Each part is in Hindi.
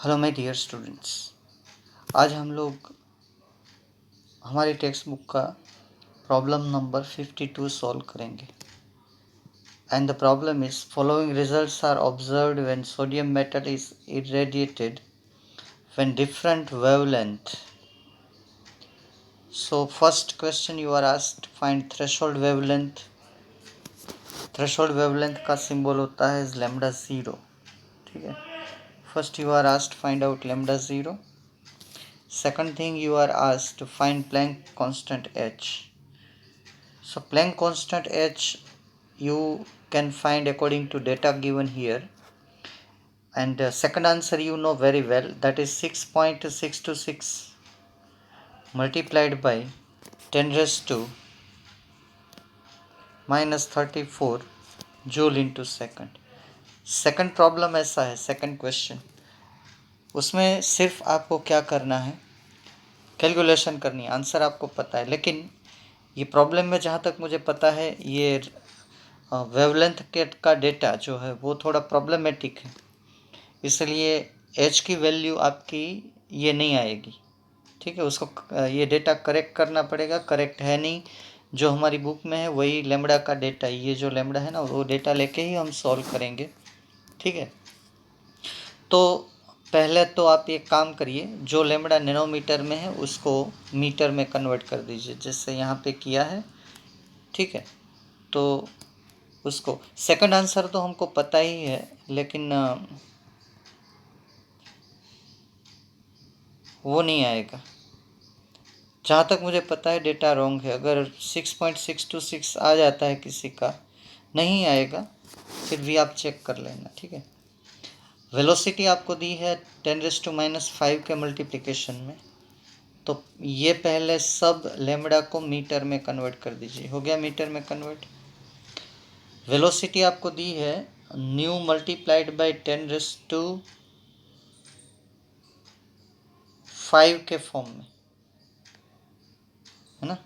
Hello my dear students. आज हम लोग हमारी टेक्स्ट बुक का प्रॉब्लम नंबर 52 सॉल्व करेंगे। And the problem is following results are observed when sodium metal is irradiated when different wavelength. So first question you are asked find threshold wavelength. Threshold wavelength का सिंबल होता है लैम्डा 0। ठीक है, first you are asked find out lambda 0। Second thing you are asked to find Planck constant h. So Planck constant h you can find according to data given here, and second answer you know very well, that is 6.626 multiplied by 10 raised to minus 34 joule into second. Second problem ऐसा है, सेकंड क्वेश्चन, उसमें सिर्फ आपको क्या करना है, कैलकुलेशन करनी है। आंसर आपको पता है, लेकिन ये प्रॉब्लम में जहाँ तक मुझे पता है ये वेवलेंथ के का डेटा जो है वो थोड़ा प्रॉब्लमेटिक है, इसलिए एच की वैल्यू आपकी ये नहीं आएगी। ठीक है, उसको ये डेटा करेक्ट करना पड़ेगा। करेक्ट है नहीं, जो हमारी बुक में है वही लैम्डा का डेटा, ये जो लैम्डा है ना वो डेटा लेके ही हम सॉल्व करेंगे। ठीक है, तो पहले तो आप एक काम करिए, जो लैम्डा नैनोमीटर में है उसको मीटर में कन्वर्ट कर दीजिए, जैसे यहाँ पे किया है। ठीक है, तो उसको सेकंड आंसर तो हमको पता ही है, लेकिन वो नहीं आएगा। जहाँ तक मुझे पता है डेटा रॉन्ग है। अगर 6.626 आ जाता है किसी का, नहीं आएगा, फिर भी आप चेक कर लेना। ठीक है, वेलोसिटी आपको दी है 10⁻⁻5 के मल्टीप्लिकेशन में, तो ये पहले सब लैम्डा को मीटर में कन्वर्ट कर दीजिए। हो गया मीटर में कन्वर्ट। वेलोसिटी आपको दी है न्यू मल्टीप्लाइड बाय 10⁵ के फॉर्म में, है ना,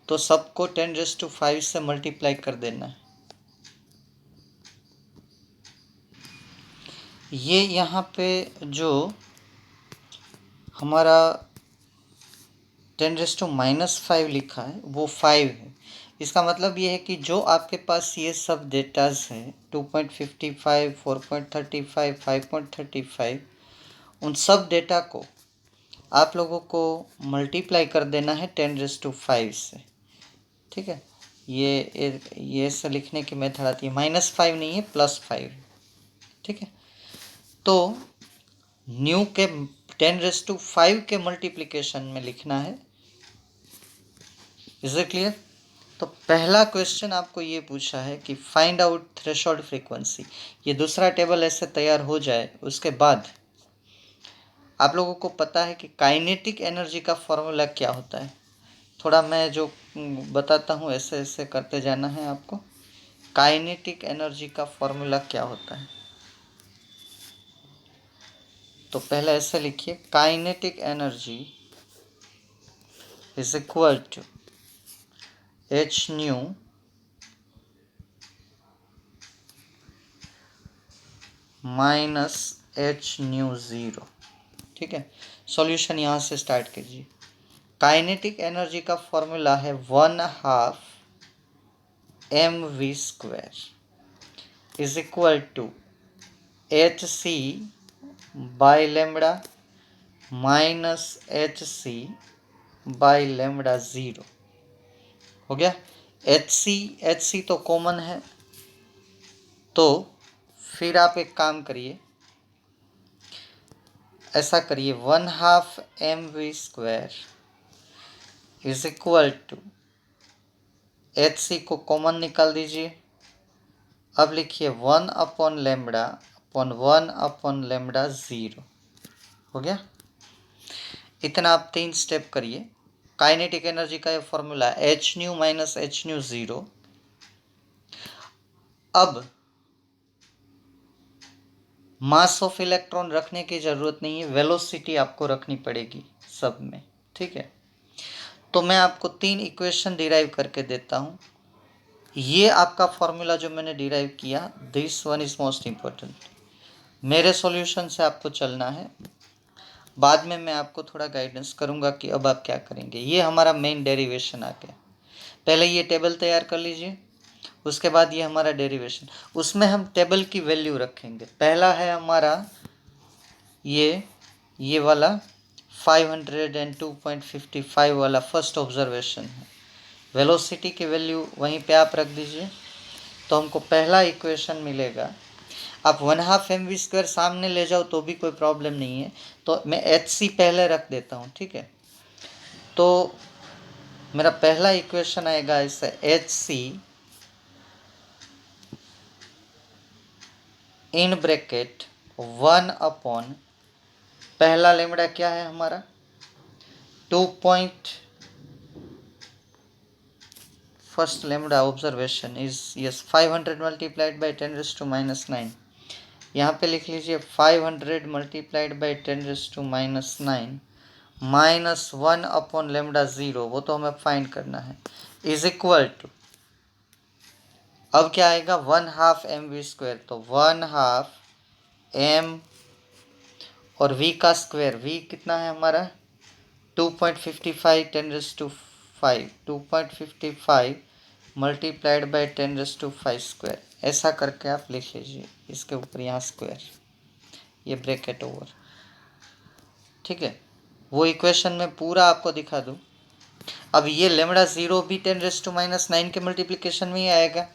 तो सबको 10⁵ से मल्टीप्लाई कर देना है। ये यहाँ पे जो हमारा 10⁻⁵ लिखा है वो 5 है। इसका मतलब ये है कि जो आपके पास ये सब डेटाज हैं 2.55, 4.35, 5.35, उन सब डेटा को आप लोगों को मल्टीप्लाई कर देना है 10⁵ से। ठीक है, ये से लिखने की मेथड आती है, -5 नहीं है, +5। ठीक है, तो न्यू के 10⁵ के मल्टीप्लिकेशन में लिखना है। Is it clear? तो पहला क्वेश्चन आपको ये पूछा है कि फाइंड आउट थ्रेशोल्ड फ्रीक्वेंसी। ये दूसरा टेबल ऐसे तैयार हो जाए, उसके बाद आप लोगों को पता है कि काइनेटिक एनर्जी का फॉर्मूला क्या होता है। थोड़ा मैं जो बताता हूँ ऐसे ऐसे करते जाना है आपको। काइनेटिक एनर्जी का फॉर्मूला क्या होता है, तो पहले ऐसे लिखिए, kinetic energy is equal to h nu minus h nu zero. ठीक है, सॉल्यूशन यहाँ से स्टार्ट कीजिए। काइनेटिक एनर्जी का फॉर्मूला है 1/2 mv² is equal to h c by lambda minus h c by lambda 0। हो गया। एच सी तो कॉमन है, तो फिर आप एक काम करिए, ऐसा करिए, 1/2 mv² is equal to h c को कॉमन निकाल दीजिए। अब लिखिए 1/λ/1/λ 0। हो गया। इतना आप 3 स्टेप करिए। काइनेटिक एनर्जी का ये formula H nu minus h new 0। अब मास ऑफ इलेक्ट्रॉन रखने की ज़रूरत नहीं है, वेलोसिटी आपको रखनी पड़ेगी सब में। ठीक है, तो मैं आपको 3 इक्वेशन डिराइव करके देता हूँ। ये आपका फॉर्मूला जो मैंने डिराइव किया, this one is most important. मेरे सॉल्यूशन से आपको चलना है, बाद में मैं आपको थोड़ा गाइडेंस करूँगा कि अब आप क्या करेंगे। ये हमारा मेन डेरिवेशन आ गया। पहले ये टेबल तैयार कर लीजिए, उसके बाद ये हमारा डेरिवेशन, उसमें हम टेबल की वैल्यू रखेंगे। पहला है हमारा ये वाला 502.55 वाला फर्स्ट ऑब्जर्वेशन है। वेलोसिटी की वैल्यू वहीं पे आप रख दीजिए, तो हमको पहला इक्वेशन मिलेगा। आप 1/2 mv² सामने ले जाओ तो भी कोई प्रॉब्लम नहीं है, तो मैं hc पहले रख देता हूँ, ठीक है। तो मेरा पहला इक्वेशन आएगा इससे hc इन ब्रैकेट 1 अपॉन, पहला लेमड़ा क्या है हमारा 2 point, first lambda observation is yes 500 multiplied by 10⁻⁹। यहाँ पे लिख लीजिए 500 multiplied by 10⁻⁹ minus 1 upon lambda 0, वो तो हमें फाइंड करना है, इज इक्वल टू, अब क्या आएगा 1/2 mv², तो 1/2 m और v का स्क्वायर, v कितना है हमारा 2.55 10⁵, 2.55 मल्टीप्लाइड बाई 10⁵², ऐसा करके आप लिख लीजिए। इसके ऊपर यहाँ स्क्वायर, ये ब्रैकेट ओवर, ठीक है। वो इक्वेशन में पूरा आपको दिखा दूँ। अब ये लेमड़ा 0 भी 10⁻⁹ के मल्टीप्लिकेशन में ही आएगा,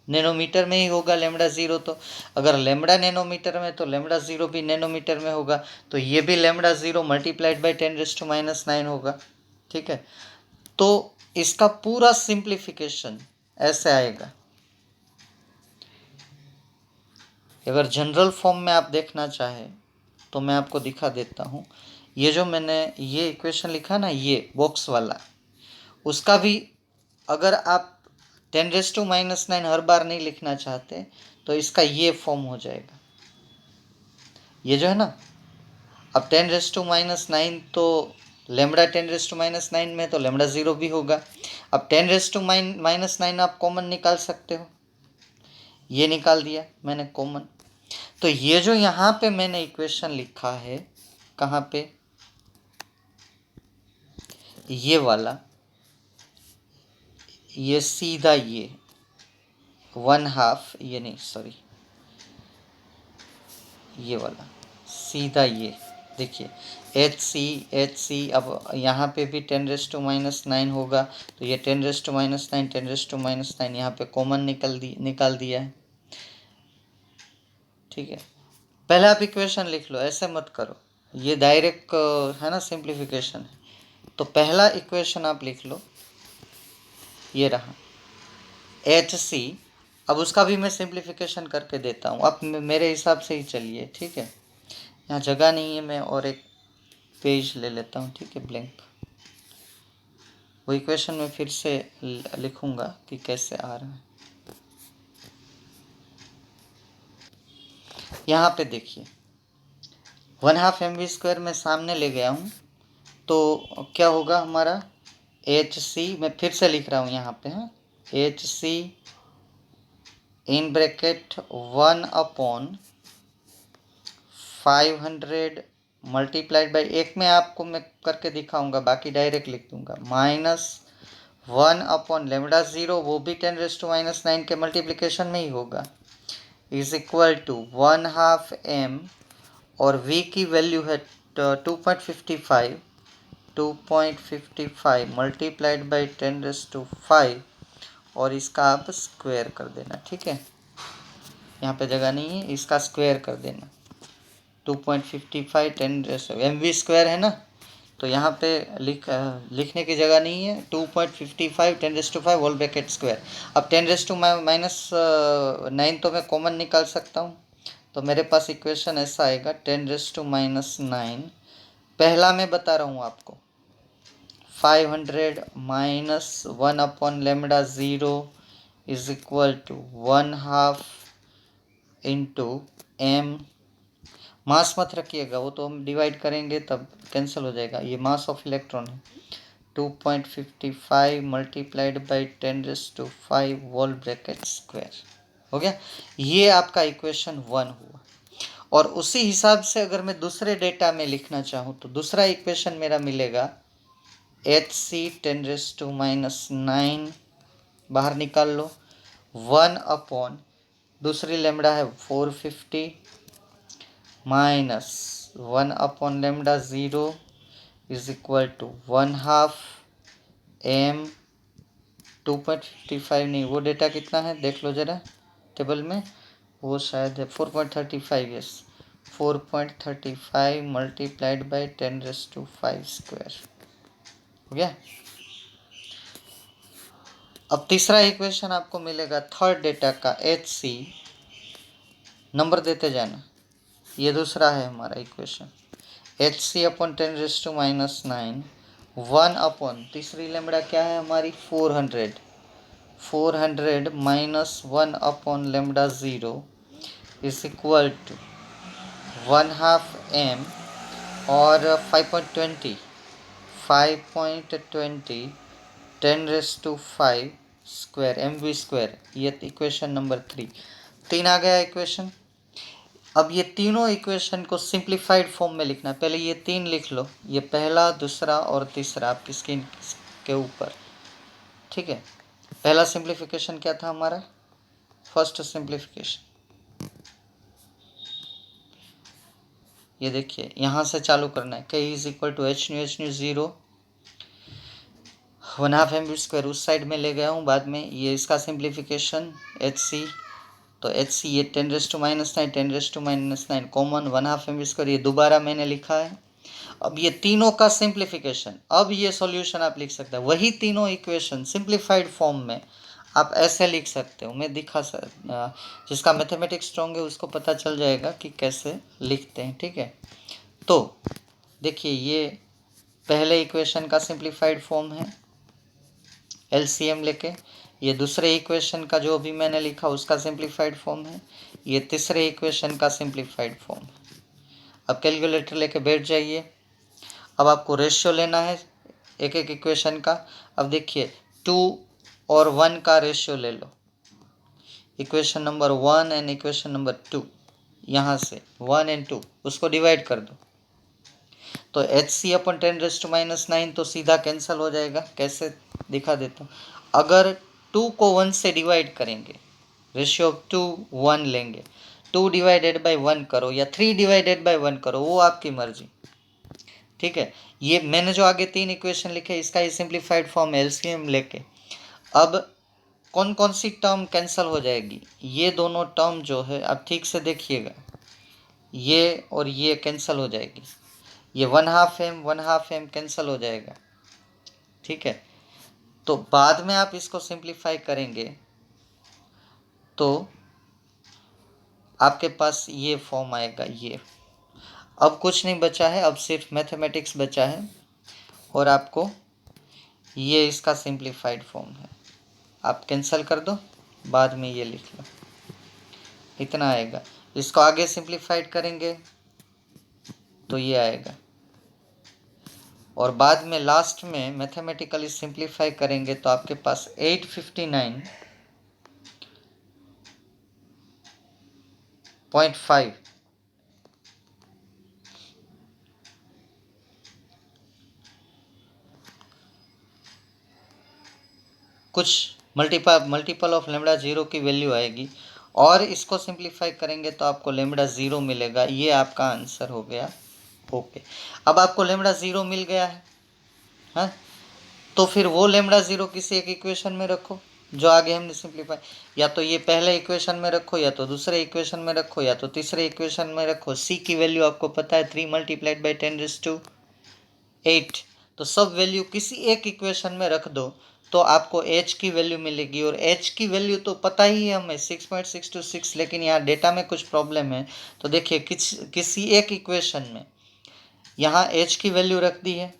नैनोमीटर में ही होगा लेमड़ा 0। तो अगर लेमड़ा नैनोमीटर में, तो लेमड़ा 0 भी नैनोमीटर में होगा, तो ये भी लेमड़ा 0 मल्टीप्लाइड बाई 10⁻⁹ होगा, ठीक है। तो इसका पूरा सिंप्लीफिकेशन ऐसे आएगा। अगर जनरल फॉर्म में आप देखना चाहें तो मैं आपको दिखा देता हूँ। ये जो मैंने ये इक्वेशन लिखा ना, ये बॉक्स वाला, उसका भी अगर आप 10⁻⁹ हर बार नहीं लिखना चाहते तो इसका ये फॉर्म हो जाएगा। ये जो है ना, अब 10⁻⁹ तो लेमड़ा 10⁻⁹ में, तो लेमड़ा 0 भी होगा। अब 10⁻⁹ आप कॉमन निकाल सकते हो, ये निकाल दिया मैंने कॉमन। तो ये जो यहाँ पे मैंने इक्वेशन लिखा है, कहाँ पे, ये वाला, ये सीधा ये 1/2, ये नहीं सॉरी, ये वाला सीधा ये देखिए hc, अब यहाँ पे भी 10⁻⁹ होगा, तो ये 10⁻⁹ यहाँ पे कॉमन निकाल दिया है, ठीक है। पहले आप इक्वेशन लिख लो, ऐसे मत करो, ये डायरेक्ट है ना सिंप्लीफिकेशन है। तो पहला इक्वेशन आप लिख लो, ये रहा hc। अब उसका भी मैं सिंप्लीफिकेशन करके देता हूँ, आप मेरे हिसाब से ही चलिए, ठीक है। यहाँ जगह नहीं है, मैं और एक पेज ले लेता हूँ, ठीक है, ब्लैंक। वो इक्वेशन में फिर से लिखूँगा कि कैसे आ रहा है। यहाँ पे देखिए 1/2 mv² मैं सामने ले गया हूँ, तो क्या होगा हमारा hc, मैं फिर से लिख रहा हूँ यहाँ पे, हाँ, hc in bracket 1 upon 500 multiplied by, एक में आपको मैं करके दिखाऊंगा, बाकी डायरेक्ट लिख दूंगा, माइनस 1 अपॉन लेमड़ा 0, वो भी 10⁻⁹ के मल्टीप्लिकेशन में ही होगा, इज इक्वल टू 1/2 m, और v की वैल्यू है 2.55 मल्टीप्लाइड बाई 10⁵, और इसका आप स्क्वायर कर देना, ठीक है। यहाँ पे जगह नहीं है, इसका स्क्वायर कर देना, 2.55 10⁻⁵ है ना, तो यहाँ पे लिखने की जगह नहीं है, 2.55 10⁵ होल ब्रैकेट स्क्वायर। अब 10⁻⁹ तो मैं कॉमन निकाल सकता हूँ, तो मेरे पास इक्वेशन ऐसा आएगा 10⁻⁹, पहला मैं बता रहा हूँ आपको 500 minus 1 upon lambda 0 is equal to 1/2 into m, mass मत रखिएगा, वो तो हम डिवाइड करेंगे तब कैंसिल हो जाएगा, ये मास ऑफ इलेक्ट्रॉन है, 2.55 multiplied by 10⁵ whole bracket square हो गया। ये आपका इक्वेशन 1 हुआ। और उसी हिसाब से अगर मैं दूसरे डेटा में लिखना चाहूँ तो दूसरा इक्वेशन मेरा मिलेगा HC 10⁻⁹ बाहर निकाल लो 1 अपॉन दूसरी लेमडा है 450 minus 1 upon lambda 0 is equal to 1/2 m 2.55 नहीं, वो डेटा कितना है देख लो जरा टेबल में, वो शायद है 4.35। यस 4.35 मल्टीप्लाइड बाई 10⁵ स्क्वायर हो गया। अब तीसरा इक्वेशन आपको मिलेगा थर्ड डेटा का HC, नंबर देते जाना, ये दूसरा है हमारा इक्वेशन HC अपॉन 10⁻⁹ 1 अपॉन तीसरी लेमड़ा क्या है हमारी 400 minus 1 upon lambda 0 is equal to 1/2 m और 5.20 10⁵ स्क्वायर MV स्क्वायर, ये इक्वेशन नंबर 3 आ गया इक्वेशन। अब ये तीनों इक्वेशन को सिंप्लीफाइड फॉर्म में लिखना है। पहले ये 3 लिख लो, ये पहला दूसरा और तीसरा आपकी स्क्रीन के ऊपर, ठीक है। पहला सिंप्लीफिकेशन क्या था हमारा, फर्स्ट सिंप्लीफिकेशन, ये देखिए यहाँ से चालू करना है, k is equal to h nu 0 1/2 mv square उस साइड में ले गया हूँ बाद में, ये इसका सिंप्लीफिकेशन HC, तो HC ये 10⁻⁹ 10⁻⁹ कॉमन 1/2 mv स्क्वायर, ये दोबारा मैंने लिखा है। अब ये तीनों का सिंप्लीफिकेशन, अब ये सॉल्यूशन आप लिख सकते हैं, वही तीनों इक्वेशन सिंप्लीफाइड फॉर्म में आप ऐसे लिख सकते हो, मैं दिखा जिसका मैथमेटिक्स स्ट्रॉन्ग है उसको पता चल जाएगा कि कैसे लिखते हैं, ठीक है। तो देखिए ये पहले इक्वेशन का सिंप्लीफाइड फॉर्म है LCM लेके, ये दूसरे इक्वेशन का जो अभी मैंने लिखा उसका सिंप्लीफाइड फॉर्म है, ये तीसरे इक्वेशन का सिंप्लीफाइड फॉर्म है। अब कैलकुलेटर लेके बैठ जाइए, अब आपको रेशियो लेना है एक एक इक्वेशन का। अब देखिए 2 और 1 का रेशियो ले लो, equation number 1 and equation number 2, यहाँ से 1 एंड 2 उसको डिवाइड कर दो, तो HC अपॉन 10⁻⁹ तो सीधा कैंसिल हो जाएगा। कैसे दिखा देता हूँ, अगर 2 को 1 से डिवाइड करेंगे, रेशियो ऑफ 2 1 लेंगे, 2 डिवाइडेड बाई 1 करो या 3 डिवाइडेड बाई 1 करो, वो आपकी मर्जी, ठीक है। ये मैंने जो आगे 3 इक्वेशन लिखे इसका ये सिंप्लीफाइड फॉर्म LCM लेके, अब कौन कौन सी टर्म कैंसिल हो जाएगी, ये दोनों टर्म जो है आप ठीक से देखिएगा, ये और ये कैंसिल हो जाएगी, ये 1/2 m कैंसिल हो जाएगा, ठीक है। तो बाद में आप इसको सिंप्लीफाई करेंगे तो आपके पास ये फॉर्म आएगा। ये अब कुछ नहीं बचा है, अब सिर्फ मैथमेटिक्स बचा है और आपको ये इसका सिंप्लीफाइड फॉर्म है, आप कैंसिल कर दो, बाद में ये लिख लो, इतना आएगा। इसको आगे सिंप्लीफाइड करेंगे तो ये आएगा, और बाद में लास्ट में मैथमेटिकली सिंप्लीफाई करेंगे तो आपके पास 859.5 कुछ मल्टीपल ऑफ लेमडा 0 की वैल्यू आएगी, और इसको सिंप्लीफाई करेंगे तो आपको लेमडा 0 मिलेगा। ये आपका आंसर हो गया। ओके, अब आपको लेमडा 0 मिल गया है, हाँ, तो फिर वो लेमडा 0 किसी एक इक्वेशन में रखो जो आगे हमने सिंप्लीफाई, या तो ये पहले इक्वेशन में रखो, या तो दूसरे इक्वेशन में रखो, या तो तीसरे इक्वेशन में रखो। C की वैल्यू आपको पता है 3 मल्टीप्लाइड बाई 10⁸, तो सब वैल्यू किसी एक इक्वेशन में रख दो तो आपको H की वैल्यू मिलेगी, और H की वैल्यू तो पता ही है हमें 6.626, लेकिन यहाँ डेटा में कुछ प्रॉब्लम है। तो देखिए किसी एक इक्वेशन में यहाँ H की वैल्यू रख दी है,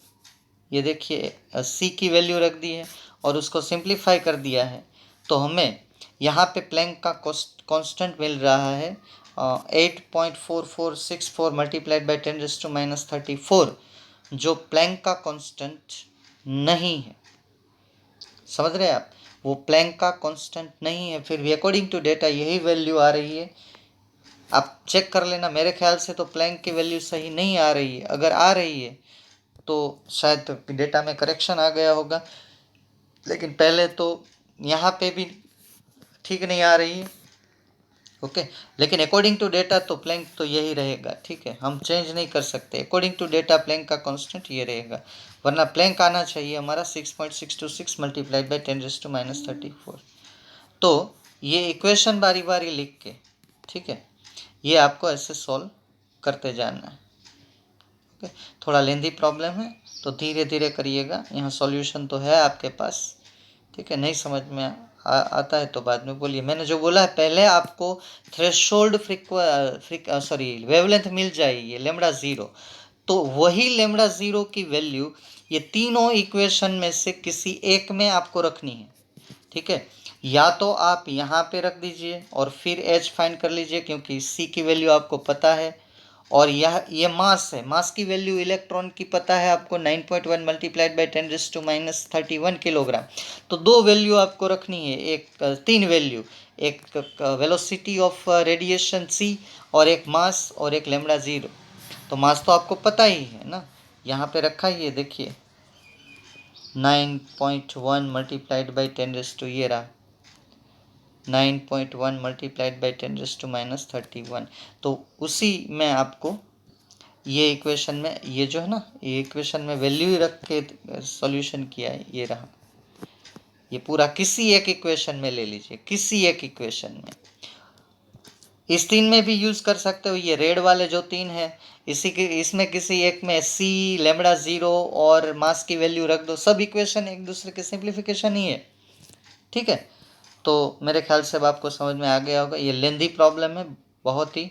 ये देखिए C की वैल्यू रख दी है और उसको सिंप्लीफाई कर दिया है, तो हमें यहाँ पे प्लैंक का कांस्टेंट मिल रहा है 8.4464 मल्टीप्लाइड बाई 10⁻⁻34, जो प्लैंक का कांस्टेंट नहीं है। समझ रहे हैं आप, वो प्लैंक का कांस्टेंट नहीं है, फिर भी अकॉर्डिंग टू डेटा यही वैल्यू आ रही है, आप चेक कर लेना, मेरे ख्याल से तो प्लैंक की वैल्यू सही नहीं आ रही है, अगर आ रही है तो शायद डेटा में करेक्शन आ गया होगा, लेकिन पहले तो यहाँ पे भी ठीक नहीं आ रही है। ओके, लेकिन अकॉर्डिंग टू डेटा तो प्लैंक तो यही रहेगा, ठीक है, हम चेंज नहीं कर सकते। अकॉर्डिंग टू डेटा प्लैंक का कांस्टेंट ये रहेगा, वरना प्लैंक आना चाहिए हमारा 6.626 मल्टीप्लाइड बाई 10⁻⁻34। तो ये इक्वेशन बारी बारी लिख के, ठीक है, ये आपको ऐसे सॉल्व करते जाना है। ओके, थोड़ा लेंदी प्रॉब्लम है तो धीरे धीरे करिएगा, यहाँ सॉल्यूशन तो है आपके पास, ठीक है। नहीं समझ में आता है तो बाद में बोलिए। मैंने जो बोला है, पहले आपको थ्रेशोल्ड वेवलेंथ मिल जाएगी लेमड़ा ज़ीरो, तो वही लेमड़ा ज़ीरो की वैल्यू ये तीनों इक्वेशन में से किसी एक में आपको रखनी है, ठीक है। या तो आप यहाँ पे रख दीजिए और फिर एच फाइंड कर लीजिए, क्योंकि सी की वैल्यू आपको पता है, और ये मास है, मास की वैल्यू इलेक्ट्रॉन की पता है आपको 9.1 मल्टीप्लाइड बाई 10⁻31 किलोग्राम। तो दो वैल्यू आपको रखनी है, एक तीन वैल्यू, एक वेलोसिटी ऑफ रेडिएशन सी, और एक मास, और एक लेमड़ा ज़ीरो। तो मास तो आपको पता ही है ना, यहाँ पे रखा ही है, देखिए 9.1 मल्टीप्लाइड बाई 10 ये रहा 9.1 मल्टीप्लाइड बाई 10⁻31। तो उसी में आपको ये इक्वेशन में, ये जो है ना, ये इक्वेशन में वैल्यू ही रख के सॉल्यूशन किया है, ये रहा। ये पूरा किसी एक इक्वेशन में ले लीजिए, किसी एक इक्वेशन में, इस तीन में भी यूज़ कर सकते हो, ये रेड वाले जो तीन है, इसमें किसी एक में सी, लेमड़ा ज़ीरो और मास की वैल्यू रख दो, सब इक्वेशन एक दूसरे के सिंप्लीफिकेशन ही है, ठीक है। तो मेरे ख्याल से अब आपको समझ में आ गया होगा। ये लेंदी प्रॉब्लम है, बहुत ही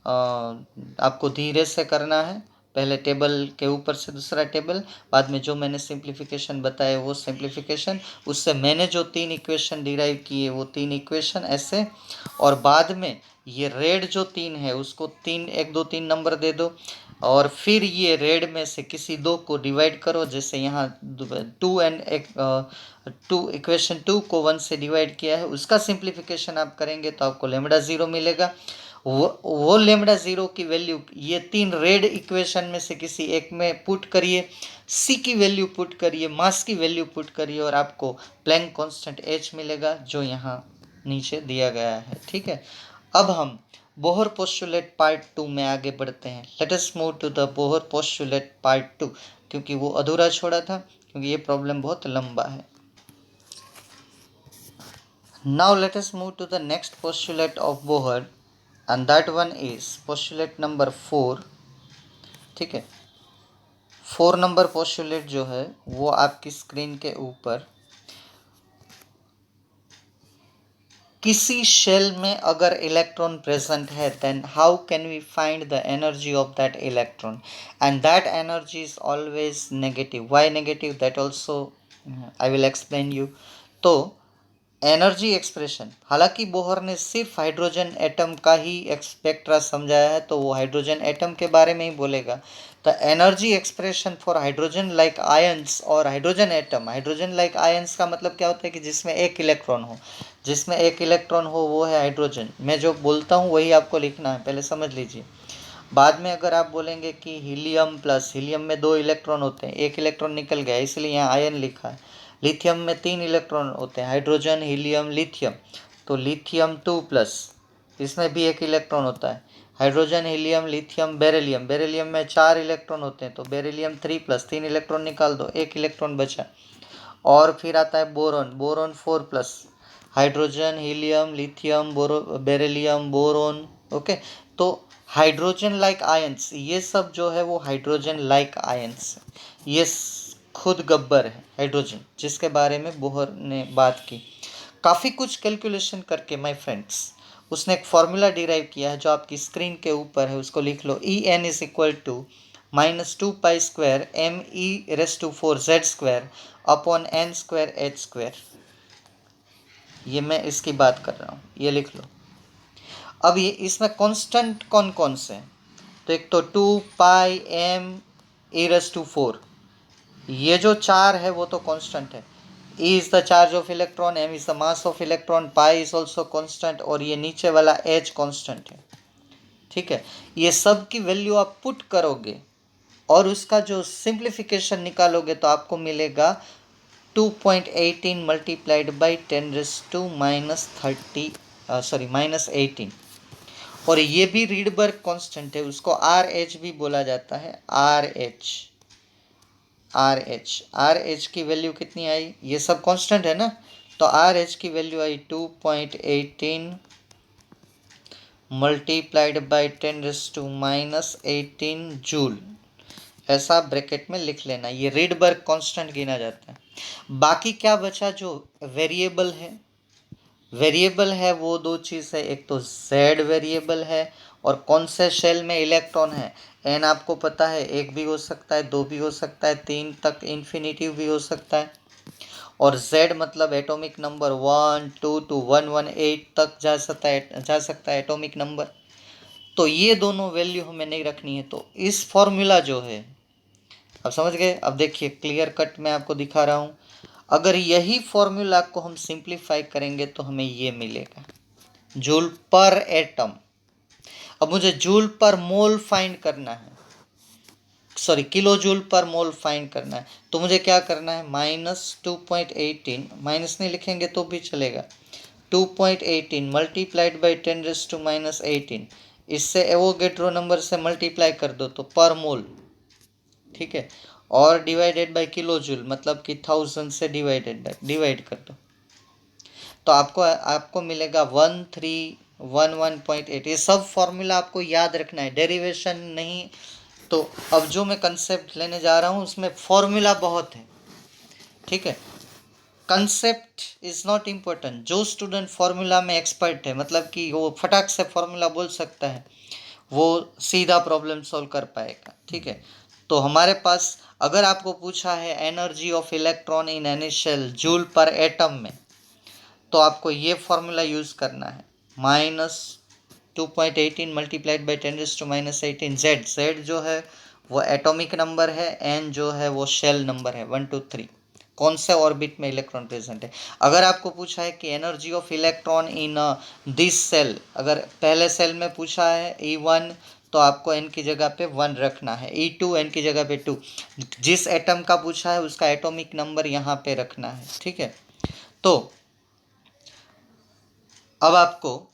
आपको धीरे से करना है, पहले टेबल के ऊपर से दूसरा टेबल, बाद में जो मैंने सिंप्लीफिकेशन बताए वो सिंप्लीफिकेशन, उससे मैंने जो तीन इक्वेशन डिराइव किए वो तीन इक्वेशन ऐसे, और बाद में ये रेड जो तीन है उसको तीन, 1 2 3 नंबर दे दो, और फिर ये रेड में से किसी दो को डिवाइड करो, जैसे यहाँ 2 एंड एक 2 इक्वेशन 2 को 1 से डिवाइड किया है, उसका सिंप्लीफिकेशन आप करेंगे तो आपको लेमड़ा ज़ीरो मिलेगा। वो लेमड़ा ज़ीरो की वैल्यू ये तीन रेड इक्वेशन में से किसी एक में पुट करिए, सी की वैल्यू पुट करिए, मास की वैल्यू पुट करिए, और आपको प्लैंक कांस्टेंट एच मिलेगा, जो यहाँ नीचे दिया गया है, ठीक है। अब हम बोहर पोस्टुलेट पार्ट 2 में आगे बढ़ते हैं। Let us move to the Bohr postulate part 2, क्योंकि वो अधूरा छोड़ा था, क्योंकि ये प्रॉब्लम बहुत लंबा है। Now let us move to the next postulate of Bohr, and that one is postulate number 4, ठीक है। 4 नंबर पोस्टुलेट जो है वो आपकी स्क्रीन के ऊपर, किसी शेल में अगर इलेक्ट्रॉन प्रेजेंट है, then how can we find the energy of that electron, and that energy is always negative. Why negative, that also I will explain you. तो एनर्जी एक्सप्रेशन, हालांकि बोहर ने सिर्फ हाइड्रोजन एटम का ही स्पेक्ट्रा समझाया है, तो वो हाइड्रोजन एटम के बारे में ही बोलेगा। The energy expression for hydrogen like ions और hydrogen atom, hydrogen like ions का मतलब क्या होता है कि जिसमें एक इलेक्ट्रॉन हो, जिसमें एक इलेक्ट्रॉन हो वो है हाइड्रोजन। मैं जो बोलता हूँ वही आपको लिखना है, पहले समझ लीजिए। बाद में अगर आप बोलेंगे कि हीलियम प्लस, हीलियम में 2 इलेक्ट्रॉन होते हैं, एक इलेक्ट्रॉन निकल गया इसलिए यहाँ आयन लिखा है। लिथियम में 3 इलेक्ट्रॉन होते हैं, हाइड्रोजन, हीलियम, लिथियम, तो लिथियम 2 प्लस, इसमें भी एक इलेक्ट्रॉन होता है। Hydrogen, helium, lithium, beryllium, beryllium में 4 इलेक्ट्रॉन होते हैं, तो बेरिलियम 3 प्लस, 3 इलेक्ट्रॉन निकाल दो, एक इलेक्ट्रॉन बचा। और फिर आता है boron, boron 4 plus, hydrogen, helium, lithium, beryllium, boron, okay. तो हाइड्रोजन लाइक आयंस, ये सब जो है वो हाइड्रोजन लाइक आयंस, ये खुद गब्बर है हाइड्रोजन, जिसके बारे में बोहर ने बात की। काफ़ी कुछ कैलकुलेशन करके माय फ्रेंड्स उसने एक फॉर्मूला डिराइव किया है, जो आपकी स्क्रीन के ऊपर है, उसको लिख लो। E N is equal to -2π² me⁻⁴z² upon n² h²। ये मैं इसकी बात कर रहा हूँ, ये लिख लो। अब ये इसमें कांस्टेंट कौन कौन से हैं, तो एक तो 2πm e⁴, ये जो 4 है वो तो कांस्टेंट है। E is the charge of electron, m is the mass of electron, pi is also constant, और ये नीचे वाला h कांस्टेंट है, ठीक है, ये सब की वैल्यू आप पुट करोगे और उसका जो सिंप्लीफिकेशन निकालोगे तो आपको मिलेगा 2.18 मल्टीप्लाइड बाई 10⁻⁻18। और ये भी रीडबर्ग कांस्टेंट है, उसको आर एच भी बोला जाता है। आर एच की वैल्यू कितनी आई, ये सब कांस्टेंट है ना, तो आर एच की value I 2.18 multiplied by 10⁻⁻18 joule. ऐसा ब्रैकेट में लिख लेना, ये रीडबर्ग कांस्टेंट गिना जाता है। बाकी क्या बचा जो वेरिएबल है, वेरिएबल है वो दो चीज़ है, एक तो z वेरिएबल है और कौन से शेल में इलेक्ट्रॉन है। n आपको पता है, एक भी हो सकता है, दो भी हो सकता है, तीन तक इन्फिनिटिव भी हो सकता है। और z मतलब एटॉमिक नंबर 1 2 to 118 तक जा सकता है एटॉमिक नंबर। तो ये दोनों वैल्यू हमें नहीं रखनी है, तो इस फॉर्मूला जो है, अब समझ गए। अब देखिए क्लियर कट मैं आपको दिखा रहा हूँ, अगर यही फॉर्मूला को हम सिंप्लीफाई करेंगे तो हमें ये मिलेगा जूल पर एटम। अब मुझे जूल पर मोल फाइंड करना है, सॉरी किलो जूल पर मोल फाइंड करना है, तो मुझे क्या करना है, -2.18, माइनस नहीं लिखेंगे तो भी चलेगा, 2.18 मल्टीप्लाइड बाई 10⁻⁻18, इससे एवोगेड्रो नंबर से मल्टीप्लाई कर दो तो पर मोल, ठीक है, और डिवाइडेड बाय किलो जूल मतलब कि 1000 से डिवाइड कर दो, तो आपको मिलेगा 1311.8। ये सब फॉर्मूला आपको याद रखना है, डेरिवेशन नहीं। तो अब जो मैं कंसेप्ट लेने जा रहा हूँ उसमें फॉर्मूला बहुत है, ठीक है। कंसेप्ट इज़ नॉट इम्पोर्टेंट, जो स्टूडेंट फॉर्मूला में एक्सपर्ट है, मतलब कि वो फटाक से फॉर्मूला बोल सकता है, वो सीधा प्रॉब्लम सॉल्व कर पाएगा, ठीक है। तो हमारे पास अगर आपको पूछा है energy of electron in any shell joule per atom में, तो आपको ये फॉर्मूला यूज़ करना है, -2.18 मल्टीप्लाइड बाई 10⁻⁻18। जेड जो है वो एटॉमिक नंबर है, एन जो है वो शेल नंबर है, 1 2 3 कौन से ऑर्बिट में इलेक्ट्रॉन प्रेजेंट है। अगर आपको पूछा है कि energy of electron in this shell, अगर पहले सेल में पूछा है E1, तो आपको एन की जगह पे 1 रखना है, E2 एन की जगह पे 2, जिस एटम का पूछा है उसका एटॉमिक नंबर यहाँ पे रखना है, ठीक है। तो अब आपको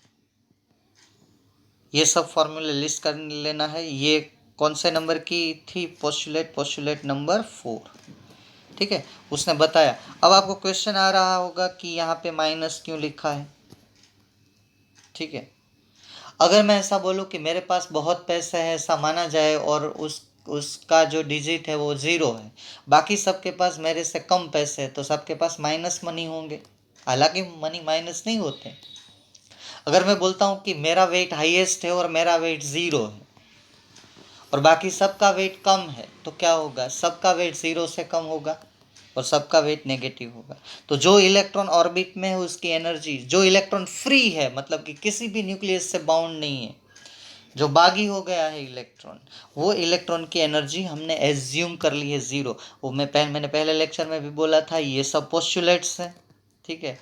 ये सब फॉर्मूले लिस्ट कर लेना है। ये कौन से नंबर की थी, पोस्टुलेट नंबर 4, ठीक है, उसने बताया। अब आपको क्वेश्चन आ रहा होगा कि यहाँ पे माइनस क्यों लिखा है, ठीक है। अगर मैं ऐसा बोलूँ कि मेरे पास बहुत पैसा है, ऐसा माना जाए, और उसका जो डिजिट है वो 0 है, बाकी सबके पास मेरे से कम पैसे हैं, तो सबके पास माइनस मनी होंगे, हालांकि मनी माइनस नहीं होते। अगर मैं बोलता हूँ कि मेरा वेट हाईएस्ट है और मेरा वेट 0 है और बाकी सबका वेट कम है, तो क्या होगा, सबका वेट 0 से कम होगा और सबका वेट नेगेटिव होगा। तो जो इलेक्ट्रॉन ऑर्बिट में है उसकी एनर्जी, जो इलेक्ट्रॉन फ्री है मतलब कि किसी भी न्यूक्लियस से बाउंड नहीं है, जो बागी हो गया है इलेक्ट्रॉन, वो इलेक्ट्रॉन की एनर्जी हमने एज्यूम कर ली है 0। वो मैंने पहले लेक्चर में भी बोला था, ये सब पोस्टुलेट्स हैं, ठीक है।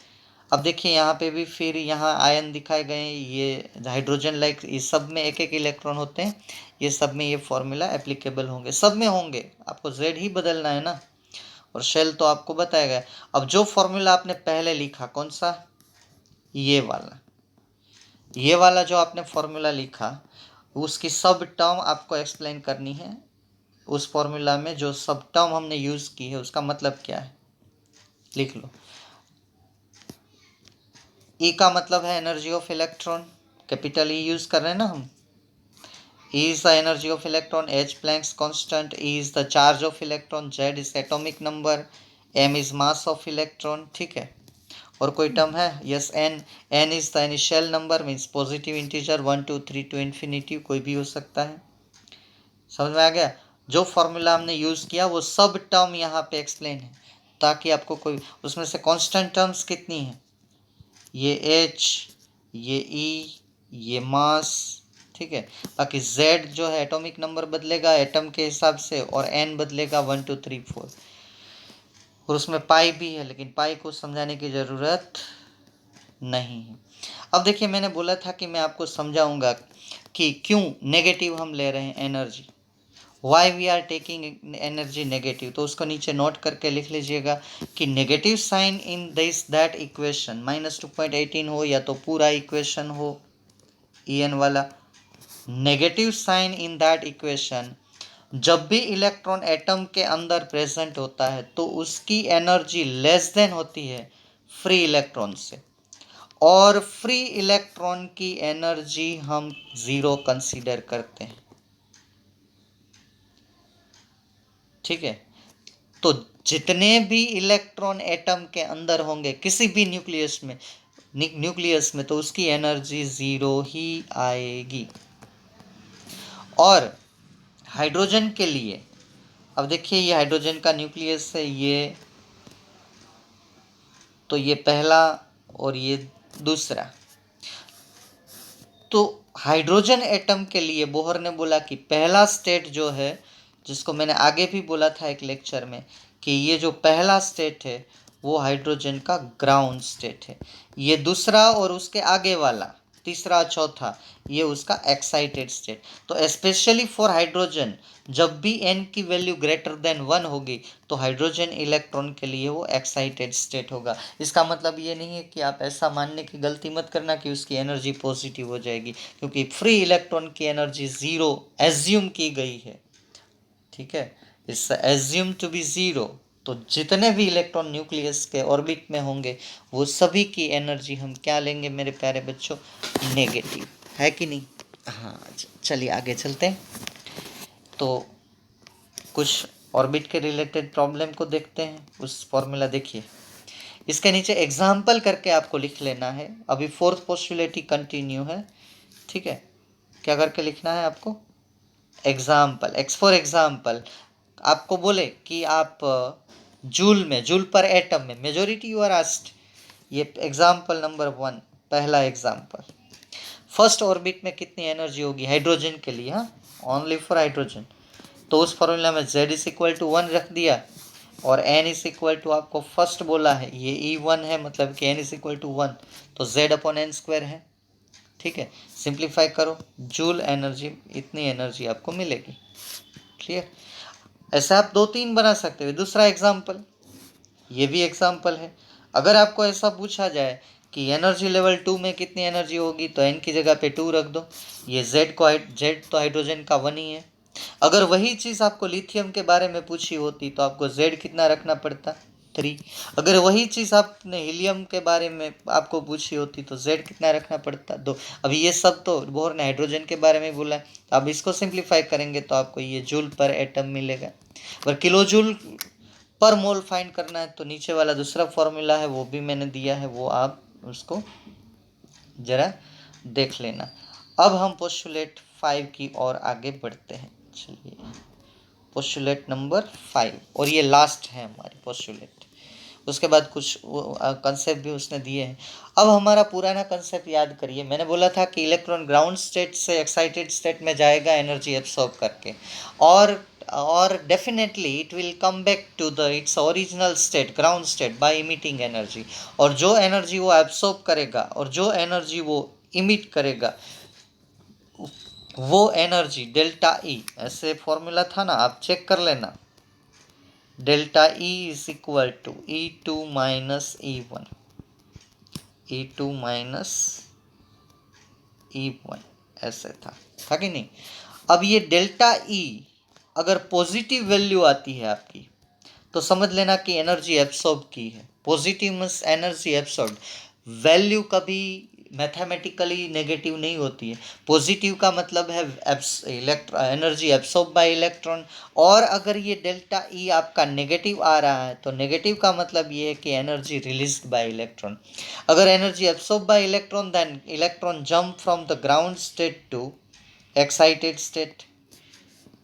अब देखिए यहाँ पे भी फिर यहाँ आयन दिखाए गए हैं, ये हाइड्रोजन लाइक, इस सब में एक एक इलेक्ट्रॉन होते हैं, ये सब में ये फॉर्मूला एप्लीकेबल होंगे, सब में होंगे, आपको जेड ही बदलना है ना, और शेल तो आपको बताया गया। अब जो फॉर्मूला आपने पहले लिखा कौन सा, ये वाला जो आपने फॉर्मूला लिखा, उसकी सब टर्म आपको एक्सप्लेन करनी है। उस फॉर्मूला में जो सब टर्म हमने यूज़ की है उसका मतलब क्या है, लिख लो। ई का मतलब है energy of electron, capital E use कर रहे हैं ना हम। E is the energy of electron, H Planck's constant, E is the charge of electron, Z is atomic number, M is mass of electron, ठीक है। और कोई टर्म है, yes n is the initial number, means positive integer 1 2 3 to infinity, कोई भी हो सकता है। समझ में आ गया, जो फॉर्मूला हमने यूज़ किया वो सब टर्म यहाँ पे एक्सप्लेन है, ताकि आपको कोई उसमें से कांस्टेंट टर्म्स कितनी हैं, ये H, ये E, ये मास, ठीक है। बाकी Z जो है एटॉमिक नंबर बदलेगा एटम के हिसाब से, और N बदलेगा 1 2 3 4, और उसमें पाई भी है, लेकिन पाई को समझाने की ज़रूरत नहीं है। अब देखिए मैंने बोला था कि मैं आपको समझाऊंगा कि क्यों नेगेटिव हम ले रहे हैं energy, why we are taking energy negative. तो उसको नीचे नोट करके लिख लीजिएगा कि negative sign in this that equation -2.18 हो या तो पूरा इक्वेशन हो En वाला, negative sign in that equation जब भी इलेक्ट्रॉन एटम के अंदर प्रेजेंट होता है तो उसकी एनर्जी लेस देन होती है फ्री इलेक्ट्रॉन से, और फ्री इलेक्ट्रॉन की एनर्जी हम जीरो कंसीडर करते हैं। ठीक है, तो जितने भी इलेक्ट्रॉन एटम के अंदर होंगे किसी भी न्यूक्लियस में तो उसकी एनर्जी जीरो ही आएगी। और हाइड्रोजन के लिए, अब देखिए ये हाइड्रोजन का न्यूक्लियस है, ये तो ये पहला और ये दूसरा। तो हाइड्रोजन एटम के लिए बोहर ने बोला कि पहला स्टेट जो है, जिसको मैंने आगे भी बोला था एक लेक्चर में, कि ये जो पहला स्टेट है वो हाइड्रोजन का ग्राउंड स्टेट है। ये दूसरा और उसके आगे वाला तीसरा चौथा ये उसका एक्साइटेड स्टेट। तो स्पेशली फॉर हाइड्रोजन जब भी n की वैल्यू ग्रेटर देन 1 होगी तो हाइड्रोजन इलेक्ट्रॉन के लिए वो एक्साइटेड स्टेट होगा। इसका मतलब ये नहीं है कि आप ऐसा मानने की गलती मत करना कि उसकी एनर्जी पॉजिटिव हो जाएगी, क्योंकि फ्री इलेक्ट्रॉन की एनर्जी ज़ीरो एज्यूम की गई है। ठीक है, it's assume to be zero. तो जितने भी इलेक्ट्रॉन न्यूक्लियस के ऑर्बिट में होंगे वो सभी की एनर्जी हम क्या लेंगे मेरे प्यारे बच्चों, नेगेटिव, है कि नहीं। हाँ चलिए आगे चलते हैं। तो कुछ ऑर्बिट के रिलेटेड प्रॉब्लम को देखते हैं। उस फॉर्मूला देखिए, इसके नीचे एग्जाम्पल करके आपको लिख लेना है। अभी फोर्थ पोस्टुलेट ही कंटिन्यू है। ठीक है, क्या करके लिखना है आपको, एग्जाम्पल, एक्स फॉर एग्जाम्पल। आपको बोले कि आप जूल पर एटम में मेजोरिटी यू आर आस्क्ड, ये एग्जाम्पल नंबर 1, पहला एग्जाम्पल। फर्स्ट ऑर्बिट में कितनी एनर्जी होगी हाइड्रोजन के लिए, हाँ ओनली फॉर हाइड्रोजन। तो उस फॉर्मूला में z इज इक्वल टू 1 रख दिया, और n इज इक्वल टू आपको फर्स्ट बोला है ये E1 है, मतलब कि n इज इक्वल टू 1, तो z अपॉन n स्क्वायर है। ठीक है, सिंप्लीफाई करो, जूल एनर्जी, इतनी एनर्जी आपको मिलेगी। क्लियर, ऐसा आप 2-3 बना सकते हो। दूसरा एग्जाम्पल, ये भी एग्जाम्पल है। अगर आपको ऐसा पूछा जाए कि एनर्जी लेवल 2 में कितनी एनर्जी होगी तो n की जगह पे 2 रख दो। ये z तो हाइड्रोजन का 1 ही है। अगर वही चीज़ आपको लिथियम के बारे में पूछी होती तो आपको z कितना रखना पड़ता, 3। अगर वही चीज़ आपने हीलियम के बारे में आपको पूछी होती तो z कितना रखना पड़ता, 2। अभी ये सब तो बोहर ने हाइड्रोजन के बारे में बोला है, तो अब इसको सिंप्लीफाई करेंगे तो आपको ये जूल पर एटम मिलेगा। और किलो जूल पर मोल फाइंड करना है तो नीचे वाला दूसरा फॉर्मूला है वो भी मैंने दिया है, वो आप उसको जरा देख लेना। अब हम पोस्टुलेट 5 की ओर आगे बढ़ते हैं। चलिए, पोस्टुलेट नंबर 5, और ये लास्ट है हमारी पोस्टुलेट। उसके बाद कुछ कंसेप्ट भी उसने दिए हैं। अब हमारा पुराना कंसेप्ट याद करिए, मैंने बोला था कि इलेक्ट्रॉन ग्राउंड स्टेट से एक्साइटेड स्टेट में जाएगा एनर्जी एब्सॉर्ब करके, और definitely it will come back to the its original state ground state by emitting energy. और जो एनर्जी वो एब्सॉर्ब करेगा और जो एनर्जी वो इमिट करेगा वो एनर्जी डेल्टा ई, ऐसे फॉर्मूला था ना, आप चेक कर लेना, delta E is equal to E2 minus E1, E2 minus E1, ऐसे था कि नहीं। अब ये डेल्टा ई अगर पॉजिटिव वैल्यू आती है आपकी तो समझ लेना कि एनर्जी एब्सॉर्ब की है। Positive means energy absorb, value कभी मैथमेटिकली नेगेटिव नहीं होती है। पॉजिटिव का मतलब है एनर्जी एब्सॉर्ब बाय इलेक्ट्रॉन, और अगर ये डेल्टा ई आपका नेगेटिव आ रहा है तो नेगेटिव का मतलब ये है कि एनर्जी रिलीज्ड बाय इलेक्ट्रॉन। अगर energy absorb by electron then electron jump from the ground state to excited state.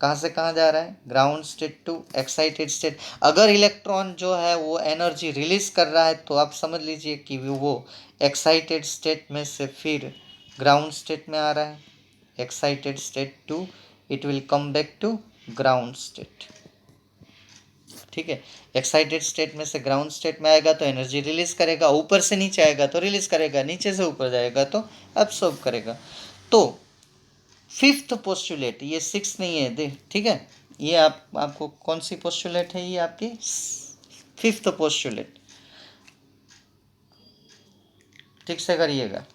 कहाँ से कहाँ जा रहा है, ground state to excited state. अगर इलेक्ट्रॉन जो है वो एनर्जी रिलीज कर रहा है तो आप समझ लीजिए कि वो एक्साइटेड स्टेट में से फिर ग्राउंड स्टेट में आ रहा है, excited state to it will come back to ground state. ठीक है। एक्साइटेड स्टेट में से ग्राउंड स्टेट में आएगा तो एनर्जी रिलीज करेगा, ऊपर से नीचे आएगा तो रिलीज करेगा, नीचे से ऊपर जाएगा तो एब्सॉर्ब करेगा। तो फिफ्थ पोस्टुलेट, ये सिक्स नहीं है, ठीक है, ये आपको कौन सी पोस्टुलेट है, ये आपकी फिफ्थ पोस्टुलेट, ठीक से करिएगा।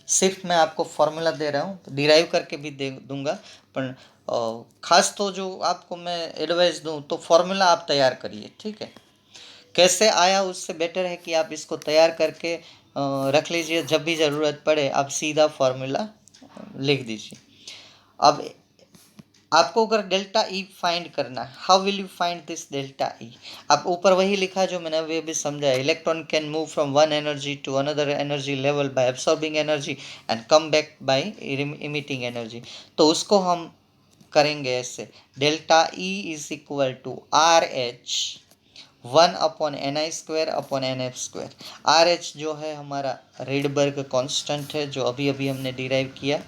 सिर्फ मैं आपको फॉर्मूला दे रहा हूँ, डिराइव करके भी दे दूंगा, पर खास तो जो आपको मैं एडवाइस दूँ तो फॉर्मूला आप तैयार करिए, ठीक है। कैसे आया उससे बेटर है कि आप इसको तैयार करके रख लीजिए, जब भी ज़रूरत पड़े आप सीधा फॉर्मूला लिख दीजिए। अब आपको अगर डेल्टा ई फाइंड करना है, how will you find this delta E? आप ऊपर वही लिखा जो मैंने वे भी समझाया, electron can move from one energy to another energy level by absorbing energy and come back by emitting energy. तो उसको हम करेंगे ऐसे, delta E is equal to R H 1/ni² R H जो है हमारा रेडबर्ग कांस्टेंट है, जो अभी अभी हमने डिराइव किया।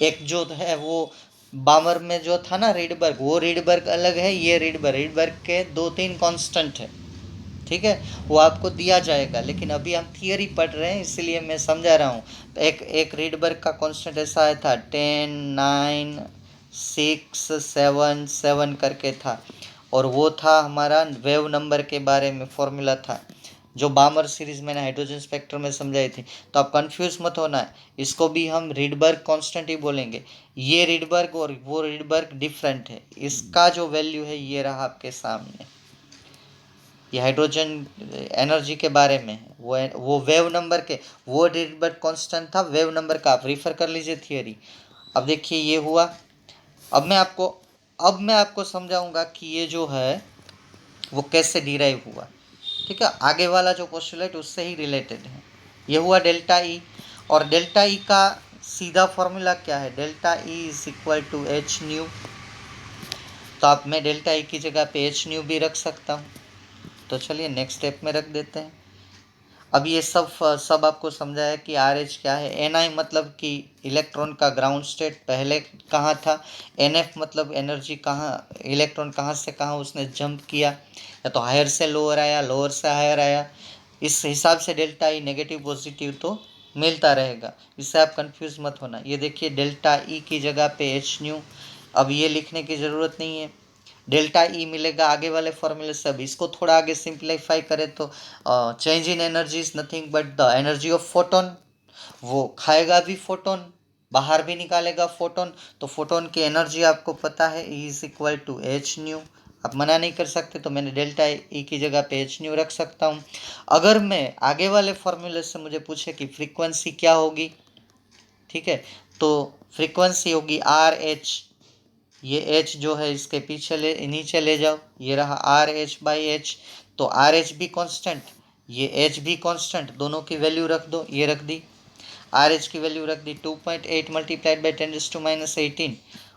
एक जो है वो बामर में जो था ना रीडबर्ग, वो रीडबर्ग अलग है, ये रीडबर्ग के 2-3 कांस्टेंट है, ठीक है, वो आपको दिया जाएगा। लेकिन अभी हम थियरी पढ़ रहे हैं इसलिए मैं समझा रहा हूँ। एक रीडबर्ग का कांस्टेंट ऐसा आया था 10, 9, 6, 7, 7 करके था, और वो था हमारा वेव नंबर के बारे में फॉर्मूला था, जो बामर सीरीज मैंने हाइड्रोजन स्पेक्ट्रम में समझाई थी। तो आप कंफ्यूज मत होना है, इसको भी हम रीडबर्ग कांस्टेंट ही बोलेंगे। ये रीडबर्ग और वो रीडबर्ग डिफरेंट है, इसका जो वैल्यू है ये रहा आपके सामने, ये हाइड्रोजन एनर्जी के बारे में है, वो वेव नंबर के, वो रीडबर्ग कांस्टेंट था वेव नंबर का, आप रेफर कर लीजिए थियरी। अब देखिए ये हुआ। अब मैं आपको समझाऊंगा कि ये जो है वो कैसे डिराइव हुआ, ठीक है। आगे वाला जो पोस्टुलेट उससे ही रिलेटेड है। ये हुआ डेल्टा ई, और डेल्टा ई का सीधा फॉर्मूला क्या है, delta E is equal to h nu. तो आप मैं डेल्टा ई की जगह पे एच न्यू भी रख सकता हूँ। तो चलिए नेक्स्ट स्टेप में रख देते हैं। अब ये सब आपको समझाया कि आर एच क्या है। एन आई मतलब कि इलेक्ट्रॉन का ग्राउंड स्टेट पहले कहाँ था। एन एफ मतलब एनर्जी कहाँ, इलेक्ट्रॉन कहाँ से कहाँ उसने जंप किया, या तो हायर से लोअर आया, लोअर से हायर आया। इस हिसाब से डेल्टा ई नेगेटिव पॉजिटिव तो मिलता रहेगा, इससे आप कंफ्यूज मत होना। ये देखिए डेल्टा ई की जगह पे एच न्यू, अब ये लिखने की ज़रूरत नहीं है, डेल्टा ई मिलेगा आगे वाले फॉर्मूले से। अब इसको थोड़ा आगे सिंप्लीफाई करें तो change in energy is nothing but the energy of photon, वो खाएगा भी फोटोन, बाहर भी निकालेगा फोटोन। तो फोटोन की एनर्जी आपको पता है, E is equal to h nu. आप मना नहीं कर सकते, तो मैंने डेल्टा ई की जगह पे एच न्यू रख सकता हूँ। अगर मैं आगे वाले फॉर्मूले से मुझे पूछे कि फ्रीक्वेंसी क्या होगी, ठीक है, तो फ्रीक्वेंसी होगी आर एच, ये एच जो है इसके पीछे नीचे ले जाओ, ये रहा आर एच बाई एच। तो आर एच भी कांस्टेंट, ये एच भी कांस्टेंट, दोनों की वैल्यू रख दो, ये रख दी, आर एच की वैल्यू रख दी 2.8 मल्टीप्लाइड बाई 10⁻⁻18,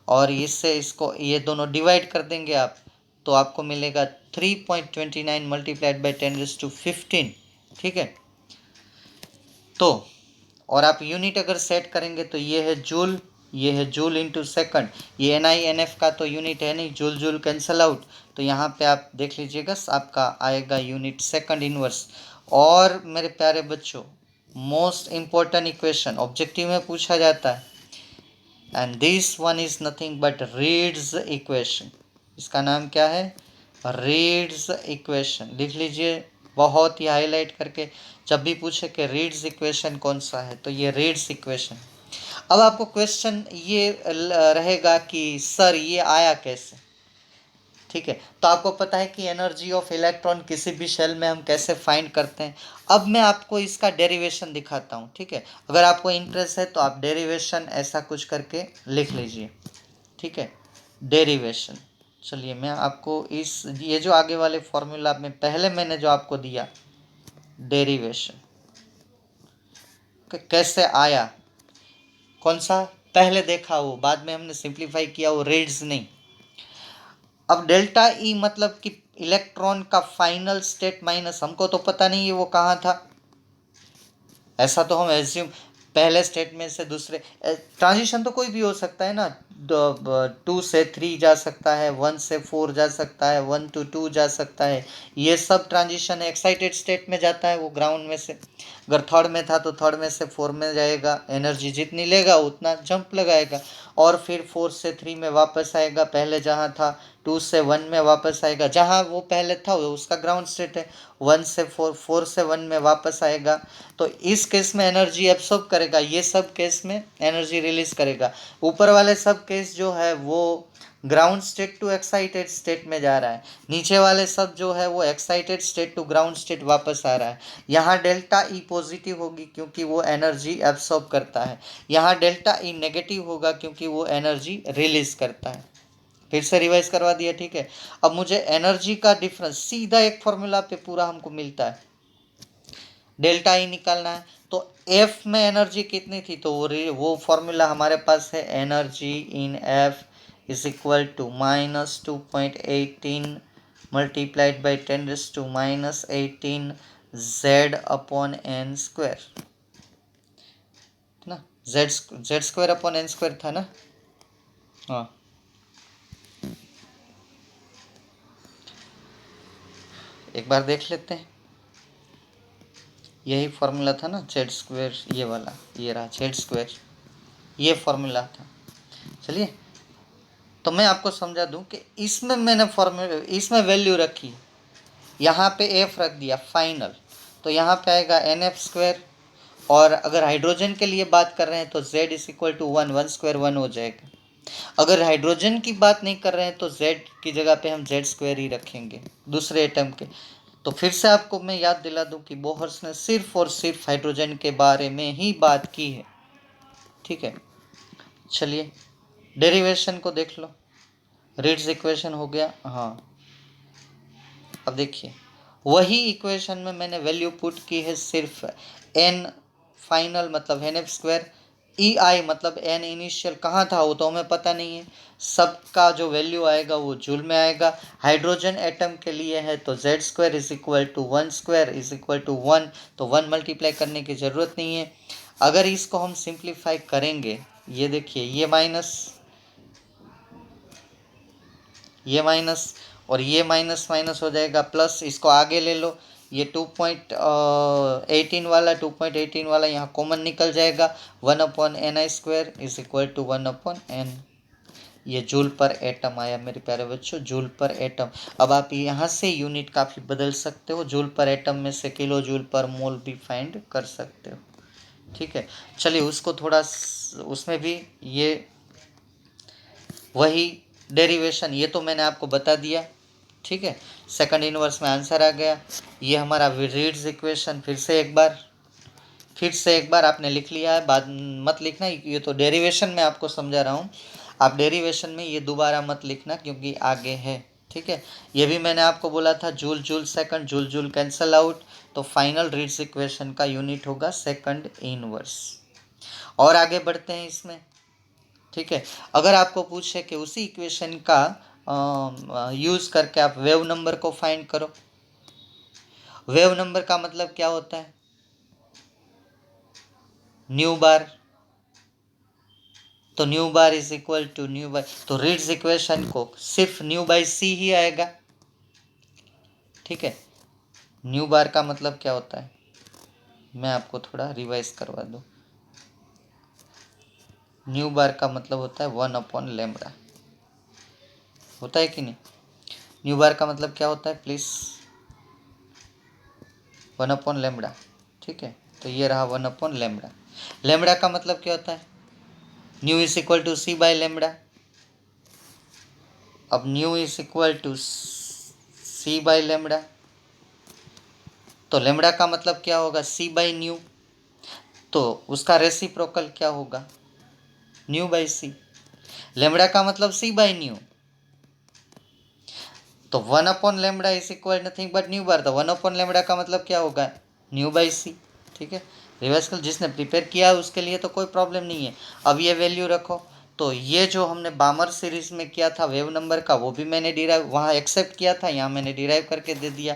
और इससे इसको ये दोनों डिवाइड कर देंगे आप, तो आपको मिलेगा 3.29 मल्टीप्लाइड बाई 10⁻15, ठीक है। तो और आप यूनिट अगर सेट करेंगे तो ये है जूल, ये है जूल इंटू सेकंड। ये एन आई एन एफ का तो यूनिट है नहीं, जूल जूल कैंसल आउट, तो यहाँ पे आप देख लीजिएगा आपका आएगा यूनिट सेकंड इनवर्स। और मेरे प्यारे बच्चों, मोस्ट इम्पोर्टेंट इक्वेशन ऑब्जेक्टिव में पूछा जाता है, and this one is nothing but reads equation. इसका नाम क्या है, रीड्स इक्वेशन। लिख लीजिए बहुत ही हाईलाइट करके, जब भी पूछे कि रीड्स इक्वेशन कौन सा है तो ये रीड्स इक्वेशन। अब आपको क्वेश्चन ये रहेगा कि सर ये आया कैसे, ठीक है। तो आपको पता है कि एनर्जी ऑफ इलेक्ट्रॉन किसी भी शेल में हम कैसे फाइंड करते हैं। अब मैं आपको इसका डेरिवेशन दिखाता हूँ, ठीक है। अगर आपको इंटरेस्ट है तो आप डेरिवेशन ऐसा कुछ करके लिख लीजिए, ठीक है, डेरिवेशन। चलिए मैं आपको इस ये जो आगे वाले फॉर्मूला में पहले मैंने जो आपको दिया डेरिवेशन कैसे आया, कौन सा पहले देखा वो, बाद में हमने सिंप्लीफाई किया वो रीड्स नहीं। अब डेल्टा ई मतलब कि इलेक्ट्रॉन का फाइनल स्टेट माइनस, हमको तो पता नहीं है वो कहाँ था, ऐसा तो हम एज्यूम, पहले स्टेट में से दूसरे, ट्रांजिशन तो कोई भी हो सकता है ना, 2 से 3 जा सकता है, 1 से 4 जा सकता है, 1 to 2 जा सकता है, ये सब ट्रांजिशन है। एक्साइटेड स्टेट में जाता है वो ग्राउंड में से, अगर थर्ड में था तो थर्ड में से 4 में जाएगा, एनर्जी जितनी लेगा उतना जंप लगाएगा, और फिर 4 से 3 में वापस आएगा, पहले जहाँ था 2 से 1 में वापस आएगा, जहाँ वो पहले था वो उसका ग्राउंड स्टेट है, 1 से 4, 4 से 1 में वापस आएगा। तो इस केस में एनर्जी एब्सॉर्ब करेगा, ये सब केस में एनर्जी रिलीज करेगा। ऊपर वाले सब केस जो है वो ground state to excited state में जा रहा है, नीचे वाले सब जो है वो excited state to ground state वापस आ रहा है। यहाँ डेल्टा ई पॉजिटिव होगी क्योंकि वो एनर्जी एब्सॉर्ब करता है, यहाँ डेल्टा ई नेगेटिव होगा क्योंकि वो एनर्जी रिलीज करता है। फिर से रिवाइज करवा दिया, ठीक है। अब मुझे एनर्जी का डिफरेंस सीधा एक फॉर्मूला पे पूरा हमको मिलता है, डेल्टा ई निकालना है। तो एफ में एनर्जी कितनी थी, तो वो फॉर्मूला हमारे पास है, energy in F is equal to -2.18 multiplied by 10⁻⁻18 Z upon N square ना, Z square upon N square था ना। हाँ, एक बार देख लेते हैं, यही फॉर्मूला था ना, जेड स्क्वायर, ये वाला, ये रहा जेड स्क्वायर, ये फॉर्मूला था। चलिए, तो मैं आपको समझा दूं कि इसमें मैंने फॉर्मूला, इसमें वैल्यू रखी, यहाँ पे एफ रख दिया फाइनल, तो यहाँ पे आएगा एन एफ स्क्वायर, और अगर हाइड्रोजन के लिए बात कर रहे हैं तो z is equal to 1, 1 square 1 हो जाएगा। अगर हाइड्रोजन की बात नहीं कर रहे हैं तो z की जगह पे हम जेड स्क्वायर ही रखेंगे दूसरे एटम के। तो फिर से आपको मैं याद दिला दूं कि बोहर्स ने सिर्फ और सिर्फ हाइड्रोजन के बारे में ही बात की है, ठीक है। चलिए डेरिवेशन को देख लो, रीड्स इक्वेशन हो गया। हाँ, अब देखिए, वही इक्वेशन में मैंने वैल्यू पुट की है सिर्फ n फाइनल मतलब एन एफ स्क्वायर, ई आई मतलब n इनिशियल कहाँ था वो तो हमें पता नहीं है, सबका जो वैल्यू आएगा वो जूल में आएगा। हाइड्रोजन एटम के लिए है तो Z square is equal to 1 square is equal to 1, तो 1 मल्टीप्लाई करने की ज़रूरत नहीं है। अगर इसको हम सिंप्लीफाई करेंगे, ये देखिए, ये माइनस और ये माइनस माइनस हो जाएगा, प्लस इसको आगे ले लो, ये 2.18 वाला 2.18 वाला यहाँ कॉमन निकल जाएगा, 1/ni square is equal to 1/n। ये जूल पर एटम आया मेरे प्यारे बच्चों, जूल पर एटम। अब आप यहाँ से यूनिट काफ़ी बदल सकते हो, जूल पर एटम में से किलो जूल पर मोल भी फाइंड कर सकते हो, ठीक है। चलिए उसको थोड़ा, उसमें भी ये वही डेरिवेशन, ये तो मैंने आपको बता दिया, ठीक है। सेकंड इनवर्स में आंसर आ गया, ये हमारा रीड्स इक्वेशन। फिर से एक बार आपने लिख लिया है, बाद मत लिखना, ये तो डेरिवेशन में आपको समझा रहा हूँ, आप डेरिवेशन में ये दोबारा मत लिखना क्योंकि आगे है, ठीक है। ये भी मैंने आपको बोला था, joule joule second, joule joule cancel out, तो फाइनल रीड्स इक्वेशन का यूनिट होगा सेकंड इनवर्स। और आगे बढ़ते हैं इसमें, ठीक है। अगर आपको पूछे कि उसी इक्वेशन का यूज़ करके आप वेव नंबर को फाइंड करो, वेव नंबर का मतलब क्या होता है, न्यू बार, तो nu bar is equal to nu by, तो रीड्स इक्वेशन को सिर्फ न्यू बाय सी ही आएगा, ठीक है। न्यू बार का मतलब क्या होता है, मैं आपको थोड़ा रिवाइज करवा दूं। न्यू बार का मतलब होता है 1/λ, होता है कि नहीं। न्यू बार का मतलब क्या होता है प्लीज, 1/λ, ठीक है। तो ये रहा 1/λ। लैम्बडा का मतलब क्या होता है, nu is equal to C by lambda. अब nu is equal to C by lambda, तो लैम्बडा का मतलब क्या होगा, सी बाय न्यू, तो उसका रेसिप्रोकल क्या होगा, न्यू बाय सी। लैम्बडा का मतलब सी बाय न्यू, तो 1/λ is equal nothing but nu bar, तो 1/λ का मतलब क्या होगा, न्यू बाई सी, ठीक है। रिवर्स कल जिसने प्रिपेयर किया है उसके लिए तो कोई प्रॉब्लम नहीं है। अब ये वैल्यू रखो, तो ये जो हमने बामर सीरीज में किया था वेव नंबर का, वो भी मैंने डिराइव वहाँ एक्सेप्ट किया था, यहाँ मैंने डिराइव करके दे दिया।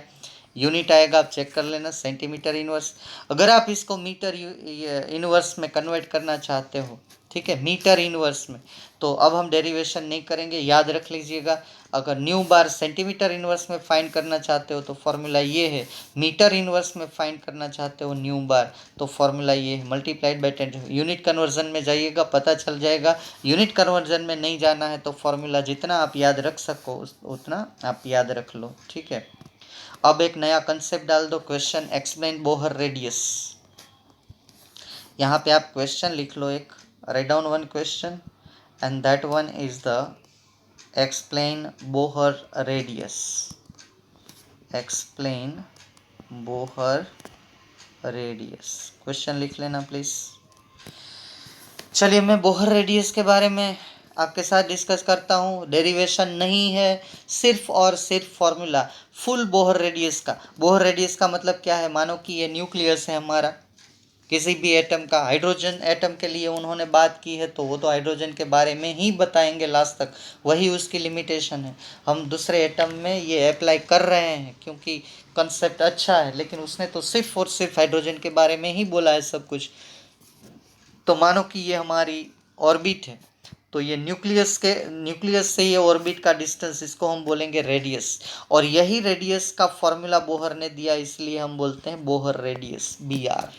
यूनिट आएगा, आप चेक कर लेना, सेंटीमीटर इनवर्स। अगर आप इसको मीटर इनवर्स में कन्वर्ट करना चाहते हो, ठीक है, मीटर इनवर्स में, तो अब हम डेरिवेशन नहीं करेंगे, याद रख लीजिएगा। अगर न्यू बार सेंटीमीटर इनवर्स में फाइंड करना चाहते हो तो फॉर्मूला ये है, मीटर इनवर्स में फाइंड करना चाहते हो न्यू बार तो फॉर्मूला ये है, मल्टीप्लाइड बाई 10। यूनिट कन्वर्जन में जाइएगा, पता चल जाएगा। यूनिट कन्वर्जन में नहीं जाना है तो फॉर्मूला जितना आप याद रख सको उतना आप याद रख लो, ठीक है। अब एक नया कंसेप्ट डाल दो, क्वेश्चन एक्सप्लेन बोहर रेडियस। यहाँ पे आप क्वेश्चन लिख लो एक, write down one question and that one is the explain Bohr radius. Explain Bohr radius question लिख लेना प्लीज। चलिए मैं बोहर रेडियस के बारे में आपके साथ डिस्कस करता हूँ। डेरिवेशन नहीं है, सिर्फ और सिर्फ फॉर्मूला फुल बोहर रेडियस का। बोहर रेडियस का मतलब क्या है, मानो कि ये न्यूक्लियस है हमारा किसी भी एटम का। हाइड्रोजन एटम के लिए उन्होंने बात की है तो वो तो हाइड्रोजन के बारे में ही बताएंगे लास्ट तक, वही उसकी लिमिटेशन है। हम दूसरे एटम में ये अप्लाई कर रहे हैं क्योंकि कंसेप्ट अच्छा है, लेकिन उसने तो सिर्फ और सिर्फ हाइड्रोजन के बारे में ही बोला है सब कुछ। तो मानो कि ये हमारी ऑर्बिट है, तो ये न्यूक्लियस से ये ऑर्बिट का डिस्टेंस, इसको हम बोलेंगे रेडियस। और यही रेडियस का फॉर्मूला बोहर ने दिया, इसलिए हम बोलते हैं बोहर रेडियस, BR।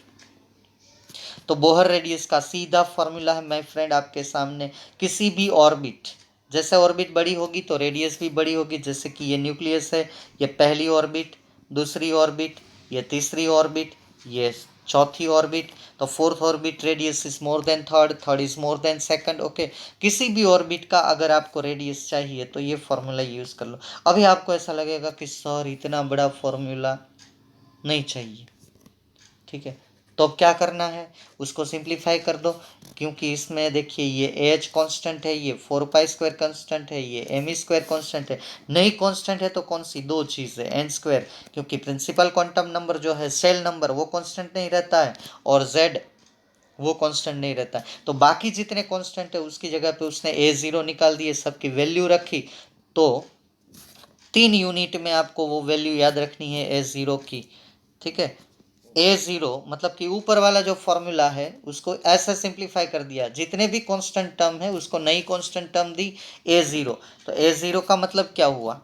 तो बोहर रेडियस का सीधा फॉर्मूला है माय फ्रेंड आपके सामने। किसी भी ऑर्बिट, जैसे ऑर्बिट बड़ी होगी तो रेडियस भी बड़ी होगी। जैसे कि ये न्यूक्लियस है, ये पहली ऑर्बिट, दूसरी ऑर्बिट, ये तीसरी ऑर्बिट, ये चौथी ऑर्बिट, तो fourth orbit radius is more than third, third is more than second. Okay, किसी भी ऑर्बिट का अगर आपको रेडियस चाहिए तो ये फॉर्मूला यूज कर लो। अभी आपको ऐसा लगेगा कि सर इतना बड़ा फॉर्मूला नहीं चाहिए, ठीक है, तो अब क्या करना है, उसको सिंप्लीफाई कर दो। क्योंकि इसमें देखिए ये एच कांस्टेंट है, ये 4π² कांस्टेंट है, ये m² कांस्टेंट है। नई कांस्टेंट है तो कौन सी, दो चीज़ है, n², क्योंकि प्रिंसिपल क्वांटम नंबर जो है सेल नंबर वो कांस्टेंट नहीं रहता है, और z वो कांस्टेंट नहीं रहता है। तो बाकी जितने कांस्टेंट है उसकी जगह पे उसने a0 निकाल दिए, सबकी वैल्यू रखी। तो 3 यूनिट में आपको वो वैल्यू याद रखनी है a0 की, ठीक है। a0 मतलब कि ऊपर वाला जो फॉर्मूला है उसको ऐसा सिंप्लीफाई कर दिया, जितने भी कांस्टेंट टर्म है उसको नई कांस्टेंट टर्म दी a0। तो a0 का मतलब क्या हुआ,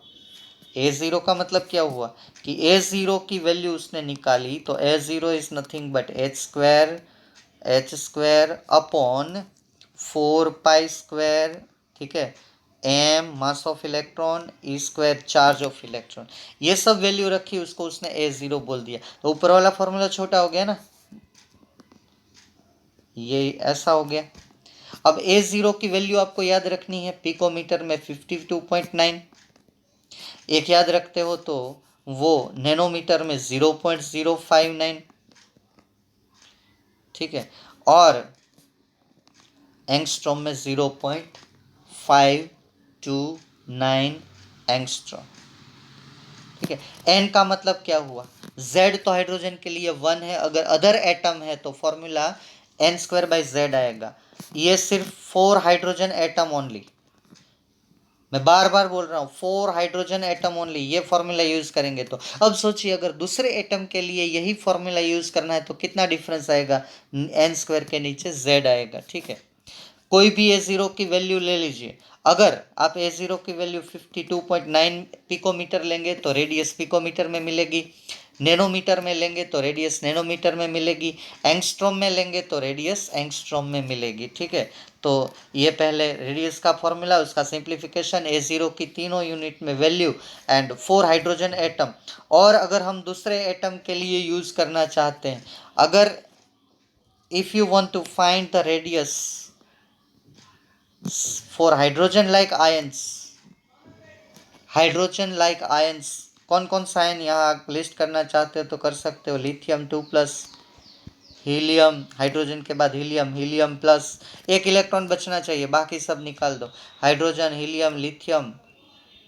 a0 का मतलब क्या हुआ कि a0 की वैल्यू उसने निकाली, तो a0 is nothing but h² upon 4π², ठीक है, m mass of electron, e² charge of electron, ये सब वैल्यू रखी, उसको उसने a0 बोल दिया। तो ऊपर वाला फॉर्मूला छोटा हो गया ना, ये ऐसा हो गया। अब a0 की वैल्यू आपको याद रखनी है, पिकोमीटर में 52.9, एक याद रखते हो तो वो नैनोमीटर में 0.059, ठीक है, और एंगस्ट्रॉम में 0.529 एंगस्ट्रॉम, ठीक है। एन का मतलब क्या हुआ, जेड तो हाइड्रोजन के लिए 1 है, अगर अदर एटम है तो फॉर्मूला n²/z आएगा। ये सिर्फ 4 हाइड्रोजन एटम ओनली, मैं बार बार बोल रहा हूँ 4 हाइड्रोजन एटम ओनली, ये फॉर्मूला यूज करेंगे। तो अब सोचिए अगर दूसरे एटम के लिए यही फॉर्मूला यूज करना है तो कितना डिफरेंस आएगा, n² के नीचे z आएगा, ठीक है। कोई भी a0 की वैल्यू ले लीजिए, अगर आप a0 की वैल्यू 52.9 पिकोमीटर लेंगे तो रेडियस पिकोमीटर में मिलेगी, नैनोमीटर में लेंगे तो रेडियस नैनोमीटर में मिलेगी, एंगस्ट्रॉम में लेंगे तो रेडियस एंगस्ट्रॉम में मिलेगी, ठीक है। तो ये पहले रेडियस का फॉर्मूला, उसका सिंप्लीफिकेशन, a0 की तीनों यूनिट में वैल्यू एंड 4 हाइड्रोजन एटम। और अगर हम दूसरे एटम के लिए यूज करना चाहते हैं, अगर if you want to find the radius for hydrogen like ions, hydrogen like ions कौन कौन सा आयन यहाँ आप लिस्ट करना चाहते हो तो कर सकते हो, लिथियम 2+, हीलियम, हाइड्रोजन के बाद हीलियम, हीलियम प्लस, एक इलेक्ट्रॉन बचना चाहिए, बाकी सब निकाल दो, हाइड्रोजन, हीलियम, लिथियम,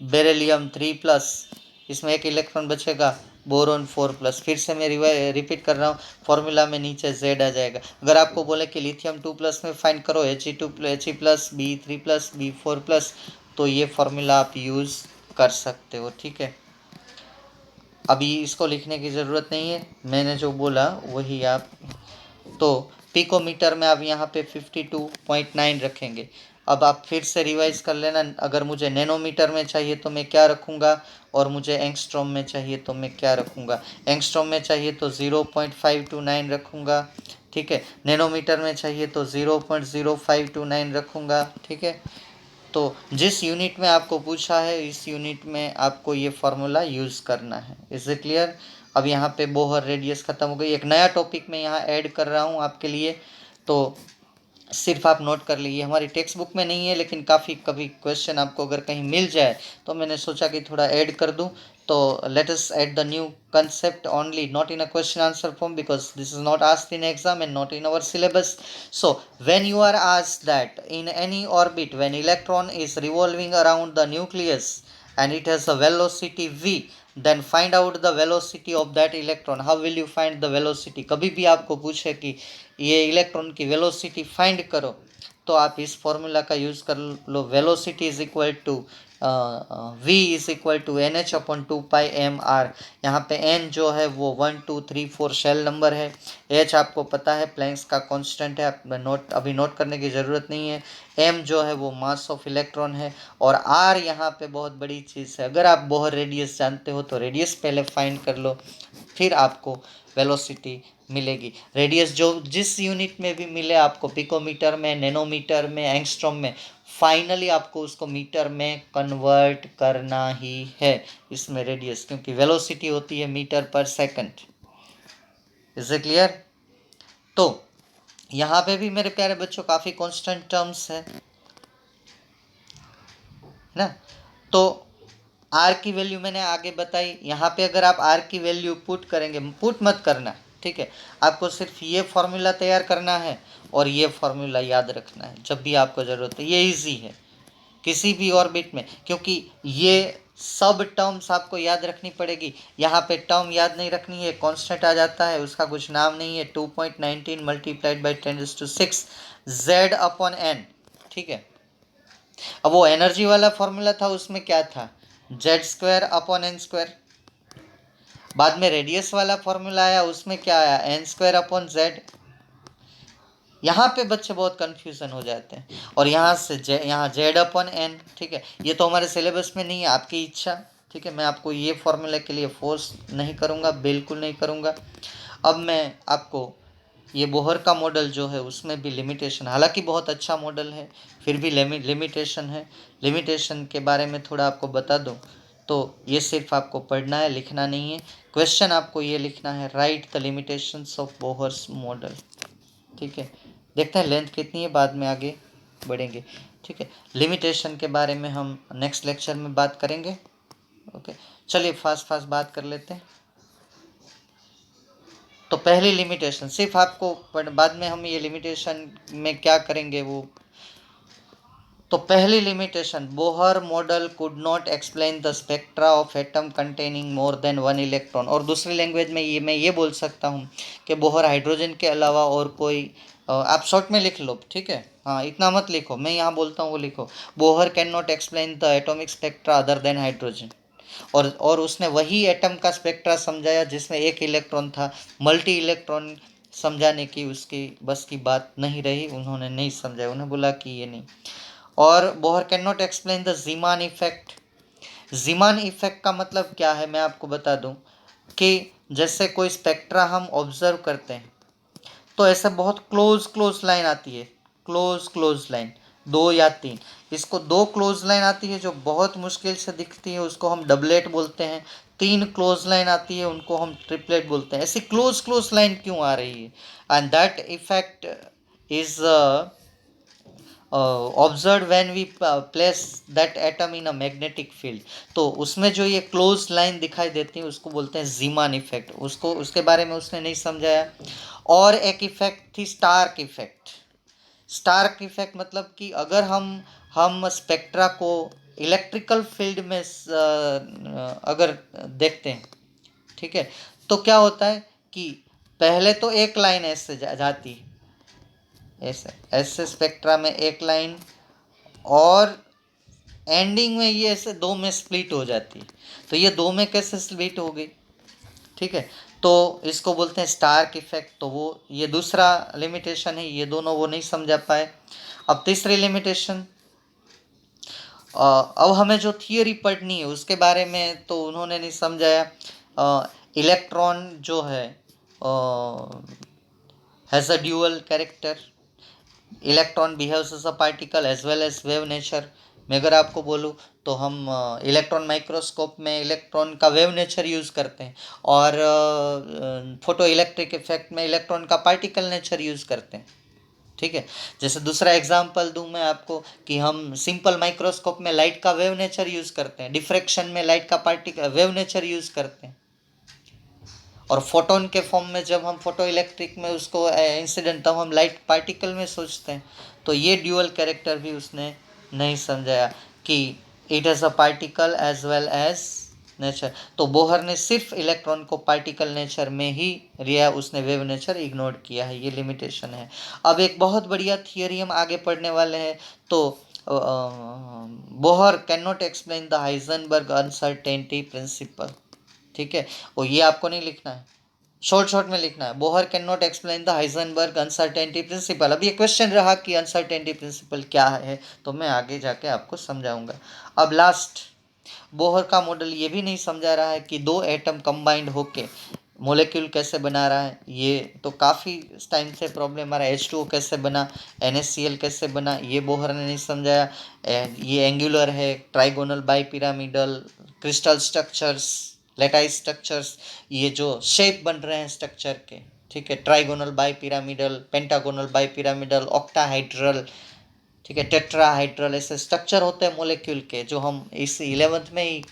बेरिलियम 3+, इसमें एक इलेक्ट्रॉन बचेगा, बोरोन 4+। फिर से मैं रिपीट कर रहा हूँ, फॉर्मूला में नीचे Z आ जाएगा। अगर आपको बोले कि लिथियम 2+ में फाइंड करो He2 He+, B3+, B4+, तो ये फॉर्मूला आप यूज़ कर सकते हो, ठीक है। अभी इसको लिखने की ज़रूरत नहीं है, मैंने जो बोला वही आप, तो पिकोमीटर में आप यहाँ पे 52.9 रखेंगे। अब आप फिर से रिवाइज कर लेना, अगर मुझे नैनोमीटर में चाहिए तो मैं क्या रखूँगा, और मुझे एंगस्ट्रॉम में चाहिए तो मैं क्या रखूँगा। एंगस्ट्रॉम में चाहिए तो 0.529 रखूँगा, ठीक है। नैनोमीटर में चाहिए तो 0.0529 रखूँगा, ठीक है। तो जिस यूनिट में आपको पूछा है इस यूनिट में आपको ये फार्मूला यूज़ करना है। Is it clear? अब यहाँ पे बोहर रेडियस ख़त्म हो गई। एक नया टॉपिक मैं यहाँ ऐड कर रहा हूँ आपके लिए, तो सिर्फ आप नोट कर लीजिए। हमारी टेक्स्ट बुक में नहीं है, लेकिन काफ़ी कभी क्वेश्चन आपको अगर कहीं मिल जाए तो मैंने सोचा कि थोड़ा ऐड कर दूं। तो let us add the new concept only, not in a question answer form, because this is not asked in exam and not in our syllabus. So when you are asked that in any orbit, when electron is revolving around the nucleus and it has a velocity v, then find out the velocity of that electron. How will you find the velocity? कभी भी आपको पूछे कि ये इलेक्ट्रॉन की वेलोसिटी फाइंड करो, तो आप इस फॉर्मूला का यूज़ कर लो। Velocity is equal to v is equal to N H upon 2πmr। यहाँ पे n जो है वो 1 2 3 4 शेल नंबर है। h आपको पता है प्लैंक्स का कांस्टेंट है, आप अभी नोट करने की ज़रूरत नहीं है। m जो है वो मास ऑफ इलेक्ट्रॉन है, और r यहाँ पे बहुत बड़ी चीज़ है। अगर आप बोहर रेडियस जानते हो तो रेडियस पहले फाइंड कर लो, फिर आपको वेलोसिटी मिलेगी। रेडियस जो जिस यूनिट में भी मिले आपको, पिकोमीटर में, नैनोमीटर में, एंगस्ट्रॉम में, फाइनली आपको उसको मीटर में कन्वर्ट करना ही है इसमें रेडियस, क्योंकि वेलोसिटी होती है मीटर पर सेकंड। Is it clear? तो यहाँ पे भी मेरे प्यारे बच्चों काफ़ी कांस्टेंट टर्म्स है ना। तो आर की वैल्यू मैंने आगे बताई। यहाँ पे अगर आप आर की वैल्यू पुट करेंगे, पुट मत करना, ठीक है। आपको सिर्फ ये फॉर्मूला तैयार करना है और ये फॉर्मूला याद रखना है जब भी आपको ज़रूरत है। ये इजी है किसी भी ऑर्बिट में, क्योंकि ये सब टर्म्स आपको याद रखनी पड़ेगी। यहाँ पे टर्म याद नहीं रखनी है, कांस्टेंट आ जाता है, उसका कुछ नाम नहीं है। 2.19 multiplied by 10⁶ z upon n, ठीक है। अब वो एनर्जी वाला फॉर्मूला था, उसमें क्या था, z² अपॉन n²। बाद में रेडियस वाला फॉर्मूला आया, उसमें क्या आया, n² अपॉन z। यहाँ पे बच्चे बहुत कंफ्यूजन हो जाते हैं, और यहाँ से यहाँ z अपॉन n, ठीक है। ये तो हमारे सिलेबस में नहीं है, आपकी इच्छा, ठीक है। मैं आपको ये फॉर्मूले के लिए फोर्स नहीं करूँगा, बिल्कुल नहीं करूँगा। अब मैं आपको ये बोहर का मॉडल जो है उसमें भी लिमिटेशन, हालांकि बहुत अच्छा मॉडल है, फिर भी लिमिटेशन है। लिमिटेशन के बारे में थोड़ा आपको बता दूं, तो ये सिर्फ आपको पढ़ना है, लिखना नहीं है। क्वेश्चन आपको ये लिखना है, right the limitations of Bohr's model, ठीक है। देखते हैं लेंथ कितनी है, बाद में आगे बढ़ेंगे, ठीक है। लिमिटेशन के बारे में हम नेक्स्ट लेक्चर में बात करेंगे, ओके। चलिए फास्ट बात कर लेते हैं। तो पहली लिमिटेशन सिर्फ आपको, बाद में हम ये लिमिटेशन में क्या करेंगे वो। तो पहली limitation, Bohr model could not explain the spectra of atom containing more than 1 electron. और दूसरी लैंग्वेज में मैं ये बोल सकता हूँ कि बोहर हाइड्रोजन के अलावा और कोई, आप शॉर्ट में लिख लो, ठीक है। हाँ, इतना मत लिखो, मैं यहाँ बोलता हूँ वो लिखो। Bohr can not explain the atomic spectra other than hydrogen. और उसने वही एटम का स्पेक्ट्रा समझाया जिसमें एक इलेक्ट्रॉन था। मल्टी इलेक्ट्रॉन समझाने की उसकी बस की बात नहीं रही, उन्होंने नहीं समझाया, उन्हें बोला कि ये नहीं। और Bohr can not explain the Zeeman effect. Zeeman effect का मतलब क्या है, मैं आपको बता दूं कि जैसे कोई स्पेक्ट्रा हम ऑब्जर्व करते हैं, तो ऐसे बहुत क्लोज लाइन आती है, क्लोज लाइन 2 या 3। इसको 2 क्लोज लाइन आती है जो बहुत मुश्किल से दिखती है, उसको हम डबलेट बोलते हैं। 3 क्लोज लाइन आती है, उनको हम ट्रिपलेट बोलते हैं। ऐसी क्लोज लाइन क्यों आ रही है? And that effect is observe when we place that atom in a magnetic field. तो उसमें जो ये क्लोज लाइन दिखाई देती है उसको बोलते हैं जीमान इफेक्ट। उसको, उसके बारे में उसने नहीं समझाया। और एक इफेक्ट थी स्टार्क इफेक्ट। स्टार्क इफेक्ट मतलब कि अगर हम स्पेक्ट्रा को इलेक्ट्रिकल फील्ड में अगर देखते हैं, ठीक है, तो क्या होता है कि पहले तो एक लाइन ऐसे जाती है, ऐसे ऐसे स्पेक्ट्रा में एक लाइन, और एंडिंग में ये ऐसे 2 में स्प्लिट हो जाती है। तो ये 2 में कैसे स्प्लिट हो गई, ठीक है, तो इसको बोलते हैं स्टार्क इफेक्ट। तो वो ये दूसरा लिमिटेशन है, ये दोनों वो नहीं समझा पाए। अब तीसरी लिमिटेशन, अब हमें जो थियरी पढ़नी है उसके बारे में तो उन्होंने नहीं समझाया। इलेक्ट्रॉन जो है has a dual character, electron behaves as a particle as well as wave nature. मैं अगर आपको बोलूँ तो हम इलेक्ट्रॉन माइक्रोस्कोप में इलेक्ट्रॉन का वेव नेचर यूज़ करते हैं, और फोटो इलेक्ट्रिक इफेक्ट में इलेक्ट्रॉन का पार्टिकल नेचर यूज़ करते हैं। ठीक है, जैसे दूसरा एग्जांपल दूं मैं आपको कि हम सिंपल माइक्रोस्कोप में लाइट का वेव नेचर यूज़ करते हैं, डिफ्रैक्शन में लाइट का पार्टिकल वेव नेचर यूज़ करते हैं, और फोटोन के फॉर्म में जब हम फोटो इलेक्ट्रिक में उसको इंसिडेंट, तब हम लाइट पार्टिकल में सोचते हैं। तो ये ड्यूअल कैरेक्टर भी उसने नहीं समझाया कि it as a particle as well as nature. तो बोहर ने सिर्फ इलेक्ट्रॉन को पार्टिकल नेचर में ही लिया, उसने वेव नेचर इग्नोर किया है, ये लिमिटेशन है। अब एक बहुत बढ़िया थियरी हम आगे पढ़ने वाले हैं। तो Bohr can not explain the Heisenberg uncertainty principle. ठीक है, और ये आपको नहीं लिखना है, शॉर्ट में लिखना है, Bohr can not explain the Heisenberg uncertainty principle. अब ये क्वेश्चन रहा कि अनसर्टेनिटी प्रिंसिपल क्या है, तो मैं आगे जाके आपको समझाऊंगा। अब लास्ट, बोहर का मॉडल ये भी नहीं समझा रहा है कि दो एटम कंबाइंड होके मोलेक्यूल कैसे बना रहा है। ये तो काफ़ी टाइम से प्रॉब्लम आ रहा है। H2O कैसे बना, NaCl कैसे बना, ये बोहर ने नहीं समझाया। ये एंगुलर है, trigonal bipyramidal, crystal structures, lattice structures, ये जो शेप बन रहे हैं स्ट्रक्चर के, ठीक है, trigonal bipyramidal, pentagonal bipyramidal, octahedral, ठीक है, टेट्राहाइड्रल, ऐसे स्ट्रक्चर होते हैं मोलेक्यूल के जो हम इस 11th में ही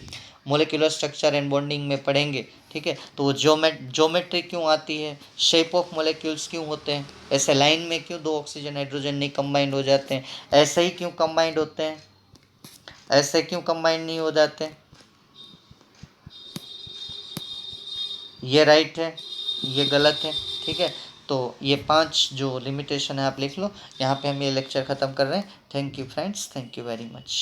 मोलिकुलर स्ट्रक्चर एंड बॉन्डिंग में पढ़ेंगे। ठीक है, तो वो ज्योमेट्री क्यों आती है, शेप ऑफ मोलेक्यूल्स क्यों होते हैं, ऐसे लाइन में क्यों दो ऑक्सीजन हाइड्रोजन नहीं कंबाइंड हो जाते हैं, ऐसे ही क्यों कंबाइंड होते हैं, ऐसे क्यों कंबाइंड नहीं हो जाते, ये राइट है, ये गलत है। ठीक है, तो ये 5 जो लिमिटेशन है आप लिख लो। यहाँ पे हम ये लेक्चर ख़त्म कर रहे हैं। Thank you friends, thank you very much.